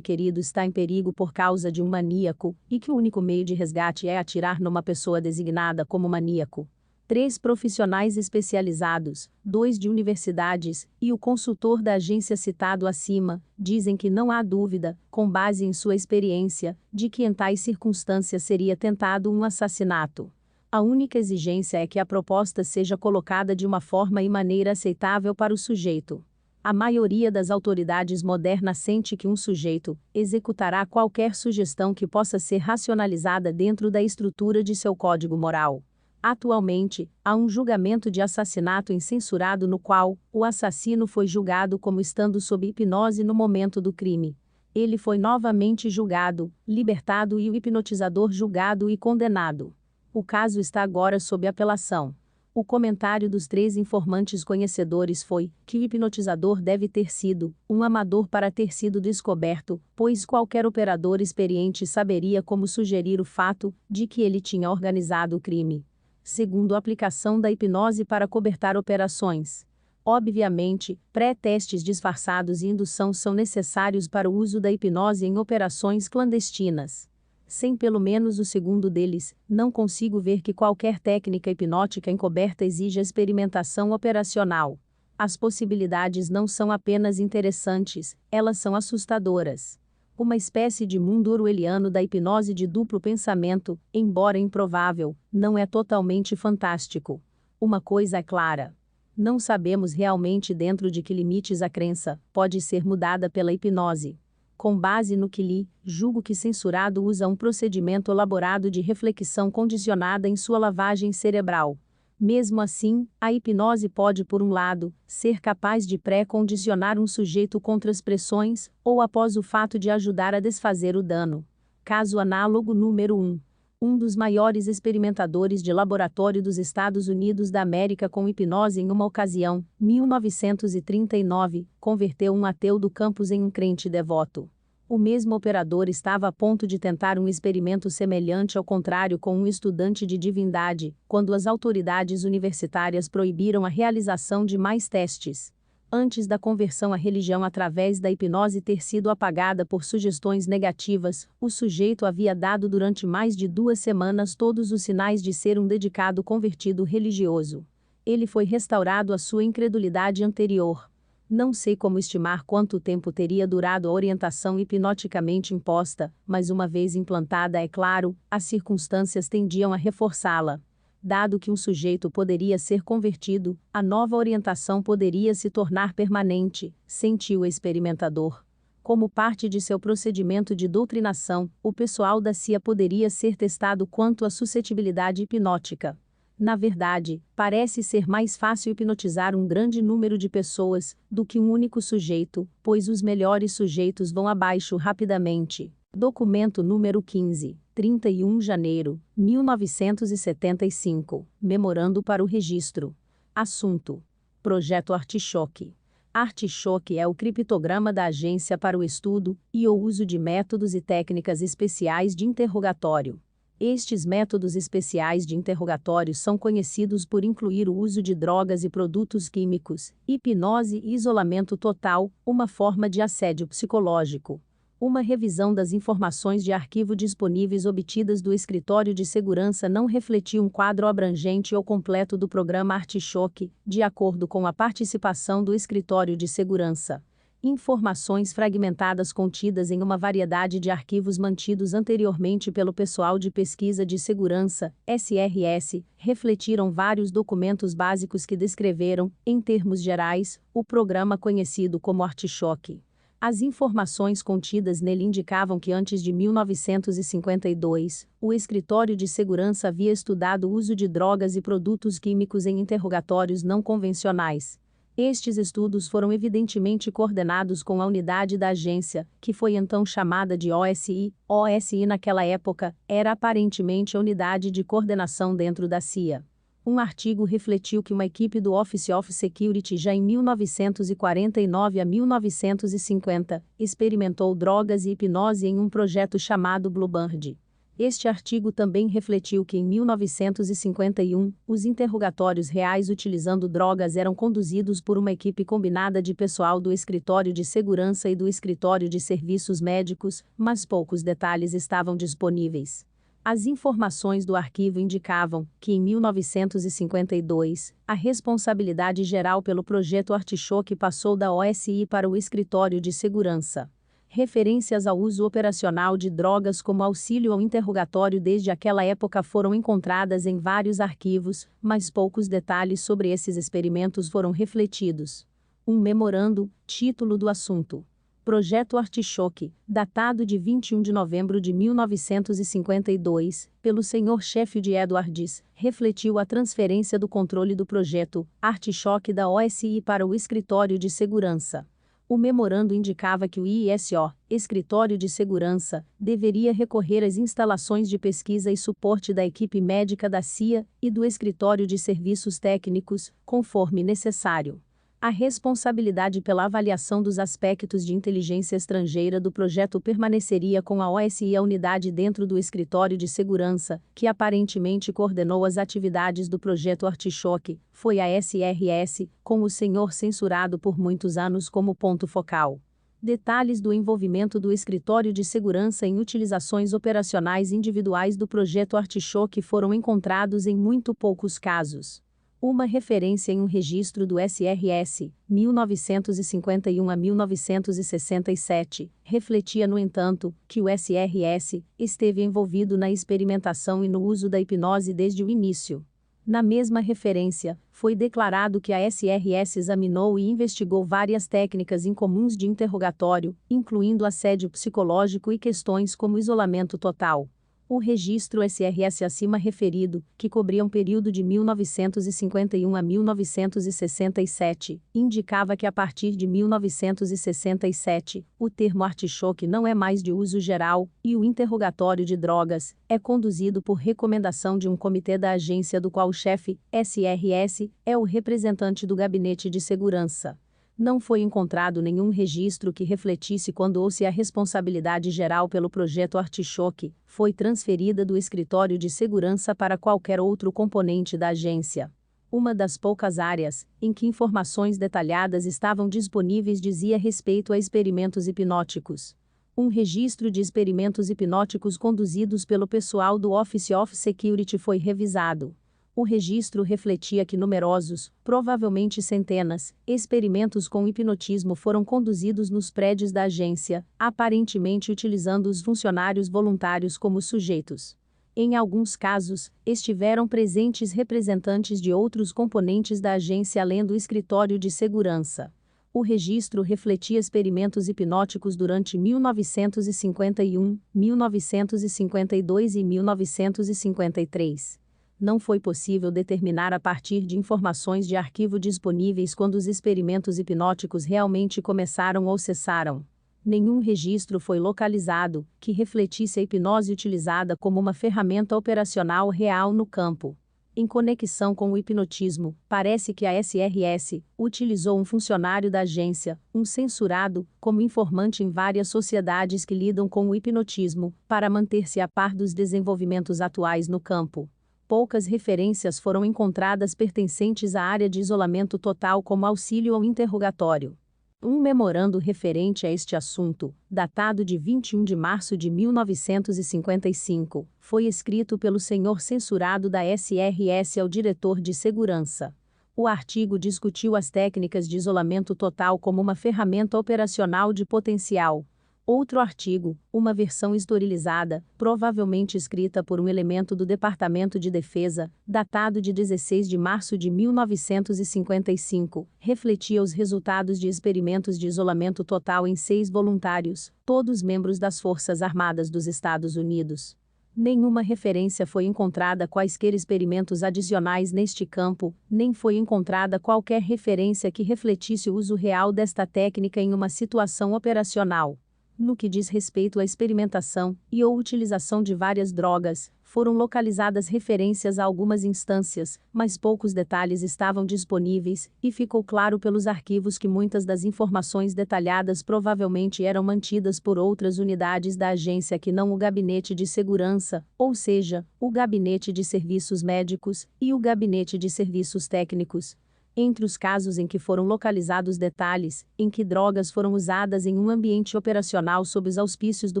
querido está em perigo por causa de um maníaco, e que o único meio de resgate é atirar numa pessoa designada como maníaco. 3 profissionais especializados, 2 de universidades, e o consultor da agência citado acima, dizem que não há dúvida, com base em sua experiência, de que em tais circunstâncias seria tentado um assassinato. A única exigência é que a proposta seja colocada de uma forma e maneira aceitável para o sujeito. A maioria das autoridades modernas sente que um sujeito executará qualquer sugestão que possa ser racionalizada dentro da estrutura de seu código moral. Atualmente, há um julgamento de assassinato incensurado no qual o assassino foi julgado como estando sob hipnose no momento do crime. Ele foi novamente julgado, libertado e o hipnotizador julgado e condenado. O caso está agora sob apelação. O comentário dos 3 informantes conhecedores foi que o hipnotizador deve ter sido um amador para ter sido descoberto, pois qualquer operador experiente saberia como sugerir o fato de que ele tinha organizado o crime. Segundo a aplicação da hipnose para cobertar operações. Obviamente, pré-testes disfarçados e indução são necessários para o uso da hipnose em operações clandestinas. Sem pelo menos o segundo deles, não consigo ver que qualquer técnica hipnótica encoberta exija experimentação operacional. As possibilidades não são apenas interessantes, elas são assustadoras. Uma espécie de mundo orwelliano da hipnose de duplo pensamento, embora improvável, não é totalmente fantástico. Uma coisa é clara. Não sabemos realmente dentro de que limites a crença pode ser mudada pela hipnose. Com base no que li, julgo que censurado usa um procedimento elaborado de reflexão condicionada em sua lavagem cerebral. Mesmo assim, a hipnose pode, por um lado, ser capaz de pré-condicionar um sujeito contra as pressões, ou após o fato de ajudar a desfazer o dano. Caso análogo número 1. Um dos maiores experimentadores de laboratório dos Estados Unidos da América com hipnose em uma ocasião, 1939, converteu um ateu do campus em um crente devoto. O mesmo operador estava a ponto de tentar um experimento semelhante ao contrário com um estudante de divindade, quando as autoridades universitárias proibiram a realização de mais testes. Antes da conversão à religião através da hipnose ter sido apagada por sugestões negativas, o sujeito havia dado durante mais de 2 semanas todos os sinais de ser um dedicado convertido religioso. Ele foi restaurado à sua incredulidade anterior. Não sei como estimar quanto tempo teria durado a orientação hipnoticamente imposta, mas uma vez implantada, é claro, as circunstâncias tendiam a reforçá-la. Dado que um sujeito poderia ser convertido, a nova orientação poderia se tornar permanente, sentiu o experimentador. Como parte de seu procedimento de doutrinação, o pessoal da CIA poderia ser testado quanto à suscetibilidade hipnótica. Na verdade, parece ser mais fácil hipnotizar um grande número de pessoas do que um único sujeito, pois os melhores sujeitos vão abaixo rapidamente. Documento número 15, 31 de janeiro, 1975. Memorando para o registro. Assunto: Projeto Artichoke. Artichoke é o criptograma da Agência para o Estudo e o Uso de Métodos e Técnicas Especiais de Interrogatório. Estes métodos especiais de interrogatório são conhecidos por incluir o uso de drogas e produtos químicos, hipnose e isolamento total, uma forma de assédio psicológico. Uma revisão das informações de arquivo disponíveis obtidas do Escritório de Segurança não refletiu um quadro abrangente ou completo do programa Artichoke, de acordo com a participação do Escritório de Segurança. Informações fragmentadas contidas em uma variedade de arquivos mantidos anteriormente pelo Pessoal de Pesquisa de Segurança, SRS, refletiram vários documentos básicos que descreveram, em termos gerais, o programa conhecido como Artichoke. As informações contidas nele indicavam que antes de 1952, o Escritório de Segurança havia estudado o uso de drogas e produtos químicos em interrogatórios não convencionais. Estes estudos foram evidentemente coordenados com a unidade da agência, que foi então chamada de OSI. OSI naquela época era aparentemente a unidade de coordenação dentro da CIA. Um artigo refletiu que uma equipe do Office of Security já em 1949 a 1950 experimentou drogas e hipnose em um projeto chamado Bluebird. Este artigo também refletiu que em 1951, os interrogatórios reais utilizando drogas eram conduzidos por uma equipe combinada de pessoal do Escritório de Segurança e do Escritório de Serviços Médicos, mas poucos detalhes estavam disponíveis. As informações do arquivo indicavam que, em 1952, a responsabilidade geral pelo projeto Artichoke passou da OSI para o Escritório de Segurança. Referências ao uso operacional de drogas como auxílio ao interrogatório desde aquela época foram encontradas em vários arquivos, mas poucos detalhes sobre esses experimentos foram refletidos. Um memorando, título do assunto: Projeto Artichoke, datado de 21 de novembro de 1952, pelo Sr. Sheffield Edwards, refletiu a transferência do controle do projeto Artichoke da OSI para o Escritório de Segurança. O memorando indicava que o ISO, Escritório de Segurança, deveria recorrer às instalações de pesquisa e suporte da equipe médica da CIA e do Escritório de Serviços Técnicos, conforme necessário. A responsabilidade pela avaliação dos aspectos de inteligência estrangeira do projeto permaneceria com a OSI, a unidade dentro do Escritório de Segurança, que aparentemente coordenou as atividades do projeto Artichoke, foi a SRS, com o senhor censurado por muitos anos como ponto focal. Detalhes do envolvimento do Escritório de Segurança em utilizações operacionais individuais do projeto Artichoke foram encontrados em muito poucos casos. Uma referência em um registro do SRS, 1951 a 1967, refletia, no entanto, que o SRS esteve envolvido na experimentação e no uso da hipnose desde o início. Na mesma referência, foi declarado que a SRS examinou e investigou várias técnicas incomuns de interrogatório, incluindo assédio psicológico e questões como isolamento total. O registro SRS acima referido, que cobria um período de 1951 a 1967, indicava que a partir de 1967, o termo artichoke não é mais de uso geral, e o interrogatório de drogas é conduzido por recomendação de um comitê da agência do qual o chefe, SRS, é o representante do Gabinete de Segurança. Não foi encontrado nenhum registro que refletisse quando ou se a responsabilidade geral pelo projeto Artichoke foi transferida do Escritório de Segurança para qualquer outro componente da agência. Uma das poucas áreas em que informações detalhadas estavam disponíveis dizia respeito a experimentos hipnóticos. Um registro de experimentos hipnóticos conduzidos pelo pessoal do Office of Security foi revisado. O registro refletia que numerosos, provavelmente centenas, experimentos com hipnotismo foram conduzidos nos prédios da agência, aparentemente utilizando os funcionários voluntários como sujeitos. Em alguns casos, estiveram presentes representantes de outros componentes da agência além do Escritório de Segurança. O registro refletia experimentos hipnóticos durante 1951, 1952 e 1953. Não foi possível determinar a partir de informações de arquivo disponíveis quando os experimentos hipnóticos realmente começaram ou cessaram. Nenhum registro foi localizado que refletisse a hipnose utilizada como uma ferramenta operacional real no campo. Em conexão com o hipnotismo, parece que a SRS utilizou um funcionário da agência, um censurado, como informante em várias sociedades que lidam com o hipnotismo, para manter-se a par dos desenvolvimentos atuais no campo. Poucas referências foram encontradas pertencentes à área de isolamento total como auxílio ao interrogatório. Um memorando referente a este assunto, datado de 21 de março de 1955, foi escrito pelo senhor censurado da SRS ao diretor de segurança. O artigo discutiu as técnicas de isolamento total como uma ferramenta operacional de potencial. Outro artigo, uma versão historizada, provavelmente escrita por um elemento do Departamento de Defesa, datado de 16 de março de 1955, refletia os resultados de experimentos de isolamento total em 6 voluntários, todos membros das Forças Armadas dos Estados Unidos. Nenhuma referência foi encontrada a quaisquer experimentos adicionais neste campo, nem foi encontrada qualquer referência que refletisse o uso real desta técnica em uma situação operacional. No que diz respeito à experimentação e ou utilização de várias drogas, foram localizadas referências a algumas instâncias, mas poucos detalhes estavam disponíveis, e ficou claro pelos arquivos que muitas das informações detalhadas provavelmente eram mantidas por outras unidades da agência que não o Gabinete de Segurança, ou seja, o Gabinete de Serviços Médicos e o Gabinete de Serviços Técnicos. Entre os casos em que foram localizados detalhes em que drogas foram usadas em um ambiente operacional sob os auspícios do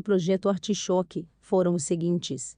projeto Artichoke, foram os seguintes.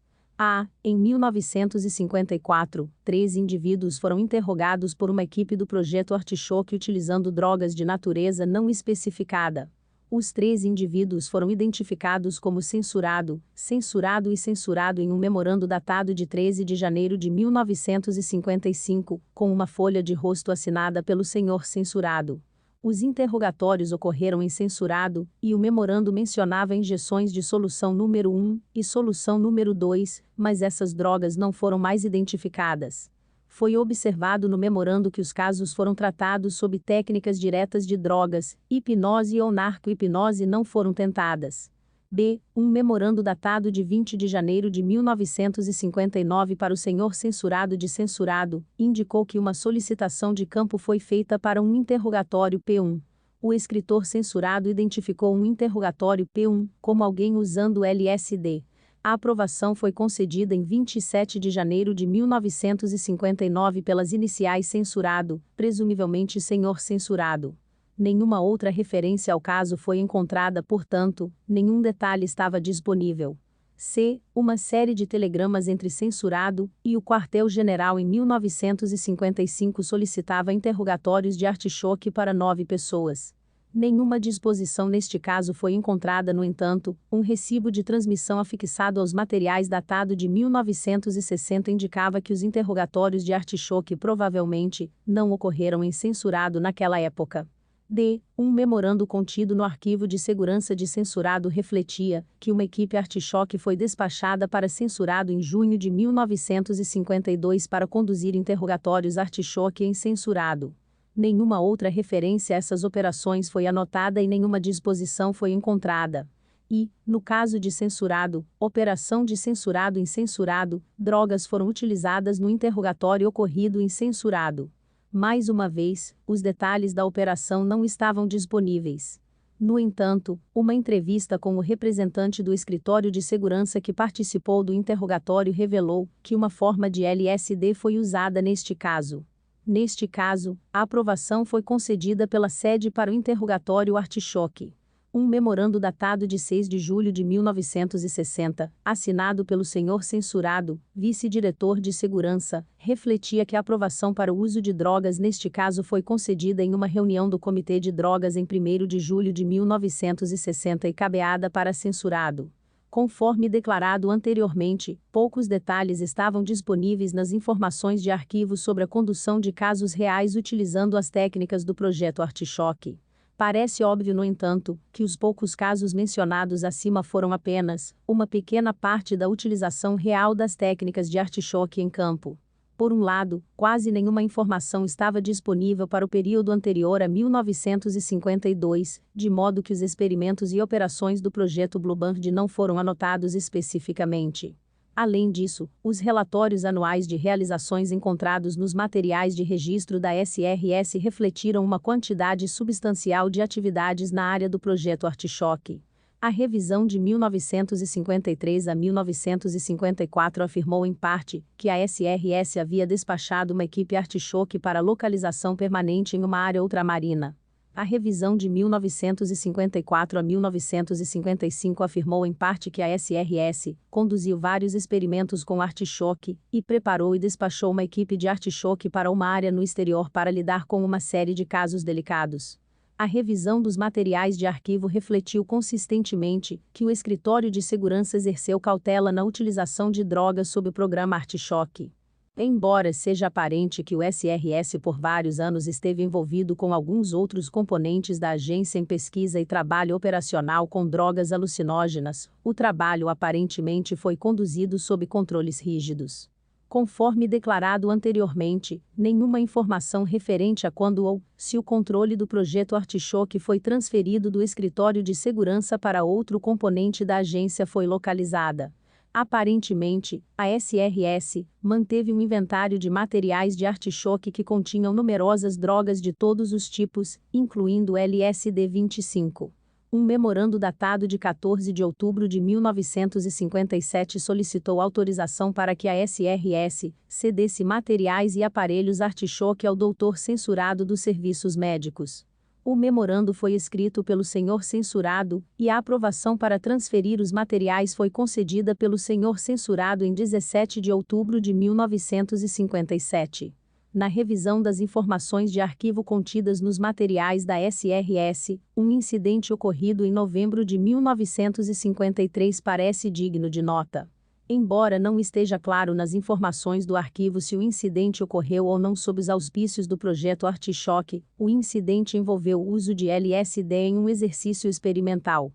Em 1954, 3 indivíduos foram interrogados por uma equipe do projeto Artichoke utilizando drogas de natureza não especificada. Os 3 indivíduos foram identificados como censurado, censurado e censurado em um memorando datado de 13 de janeiro de 1955, com uma folha de rosto assinada pelo senhor censurado. Os interrogatórios ocorreram em censurado, e o memorando mencionava injeções de solução número 1 e solução número 2, mas essas drogas não foram mais identificadas. Foi observado no memorando que os casos foram tratados sob técnicas diretas de drogas, hipnose ou narco-hipnose não foram tentadas. B. Um memorando datado de 20 de janeiro de 1959 para o senhor censurado de censurado, indicou que uma solicitação de campo foi feita para um interrogatório P1. O escritor censurado identificou um interrogatório P1 como alguém usando LSD. A aprovação foi concedida em 27 de janeiro de 1959 pelas iniciais censurado, presumivelmente senhor censurado. Nenhuma outra referência ao caso foi encontrada, portanto, nenhum detalhe estava disponível. C. Uma série de telegramas entre censurado e o quartel-general em 1955 solicitava interrogatórios de artichoque para 9 pessoas. Nenhuma disposição neste caso foi encontrada, no entanto, um recibo de transmissão afixado aos materiais datado de 1960 indicava que os interrogatórios de artichoque provavelmente não ocorreram em censurado naquela época. D. Um memorando contido no arquivo de segurança de censurado refletia que uma equipe artichoque foi despachada para censurado em junho de 1952 para conduzir interrogatórios artichoque em censurado. Nenhuma outra referência a essas operações foi anotada e nenhuma disposição foi encontrada. E, no caso de censurado, operação de censurado em censurado, drogas foram utilizadas no interrogatório ocorrido em censurado. Mais uma vez, os detalhes da operação não estavam disponíveis. No entanto, uma entrevista com o representante do escritório de segurança que participou do interrogatório revelou que uma forma de LSD foi usada neste caso. Neste caso, a aprovação foi concedida pela sede para o interrogatório artichoque. Um memorando datado de 6 de julho de 1960, assinado pelo senhor censurado, vice-diretor de segurança, refletia que a aprovação para o uso de drogas neste caso foi concedida em uma reunião do Comitê de Drogas em 1º de julho de 1960 e cabeada para censurado. Conforme declarado anteriormente, poucos detalhes estavam disponíveis nas informações de arquivo sobre a condução de casos reais utilizando as técnicas do projeto Artichoque. Parece óbvio, no entanto, que os poucos casos mencionados acima foram apenas uma pequena parte da utilização real das técnicas de artichoque em campo. Por um lado, quase nenhuma informação estava disponível para o período anterior a 1952, de modo que os experimentos e operações do projeto Bluebird não foram anotados especificamente. Além disso, os relatórios anuais de realizações encontrados nos materiais de registro da SRS refletiram uma quantidade substancial de atividades na área do projeto Artichoque. A revisão de 1953 a 1954 afirmou em parte que a SRS havia despachado uma equipe Artichoque para localização permanente em uma área ultramarina. A revisão de 1954 a 1955 afirmou em parte que a SRS conduziu vários experimentos com artichoque e preparou e despachou uma equipe de artichoque para uma área no exterior para lidar com uma série de casos delicados. A revisão dos materiais de arquivo refletiu consistentemente que o escritório de segurança exerceu cautela na utilização de drogas sob o programa Artichoque. Embora seja aparente que o SRS por vários anos esteve envolvido com alguns outros componentes da agência em pesquisa e trabalho operacional com drogas alucinógenas, o trabalho aparentemente foi conduzido sob controles rígidos. Conforme declarado anteriormente, nenhuma informação referente a quando ou se o controle do projeto Artichoque foi transferido do escritório de segurança para outro componente da agência foi localizada. Aparentemente, a SRS manteve um inventário de materiais de artichoque que continham numerosas drogas de todos os tipos, incluindo LSD-25. Um memorando datado de 14 de outubro de 1957 solicitou autorização para que a SRS cedesse materiais e aparelhos artichoque ao doutor censurado dos serviços médicos. O memorando foi escrito pelo senhor censurado, e a aprovação para transferir os materiais foi concedida pelo senhor censurado em 17 de outubro de 1957. Na revisão das informações de arquivo contidas nos materiais da SRS, um incidente ocorrido em novembro de 1953 parece digno de nota. Embora não esteja claro nas informações do arquivo se o incidente ocorreu ou não sob os auspícios do projeto Artichoke, o incidente envolveu o uso de LSD em um exercício experimental.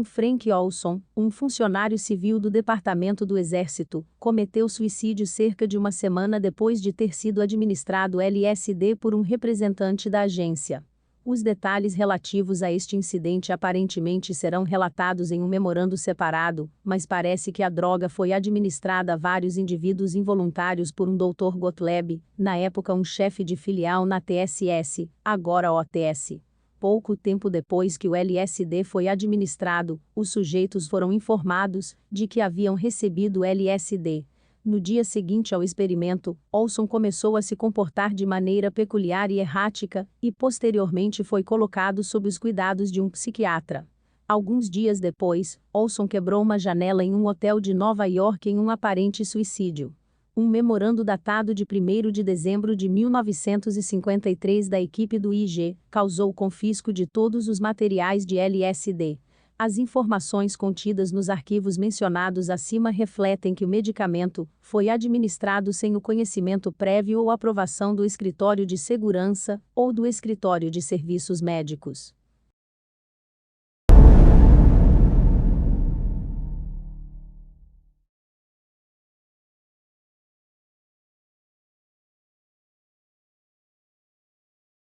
Frank Olson, um funcionário civil do Departamento do Exército, cometeu suicídio cerca de uma semana depois de ter sido administrado LSD por um representante da agência. Os detalhes relativos a este incidente aparentemente serão relatados em um memorando separado, mas parece que a droga foi administrada a vários indivíduos involuntários por um Dr. Gottlieb, na época um chefe de filial na TSS, agora OTS. Pouco tempo depois que o LSD foi administrado, os sujeitos foram informados de que haviam recebido LSD. No dia seguinte ao experimento, Olson começou a se comportar de maneira peculiar e errática, e posteriormente foi colocado sob os cuidados de um psiquiatra. Alguns dias depois, Olson quebrou uma janela em um hotel de Nova York em um aparente suicídio. Um memorando datado de 1º de dezembro de 1953 da equipe do IG causou o confisco de todos os materiais de LSD. As informações contidas nos arquivos mencionados acima refletem que o medicamento foi administrado sem o conhecimento prévio ou aprovação do Escritório de Segurança ou do Escritório de Serviços Médicos.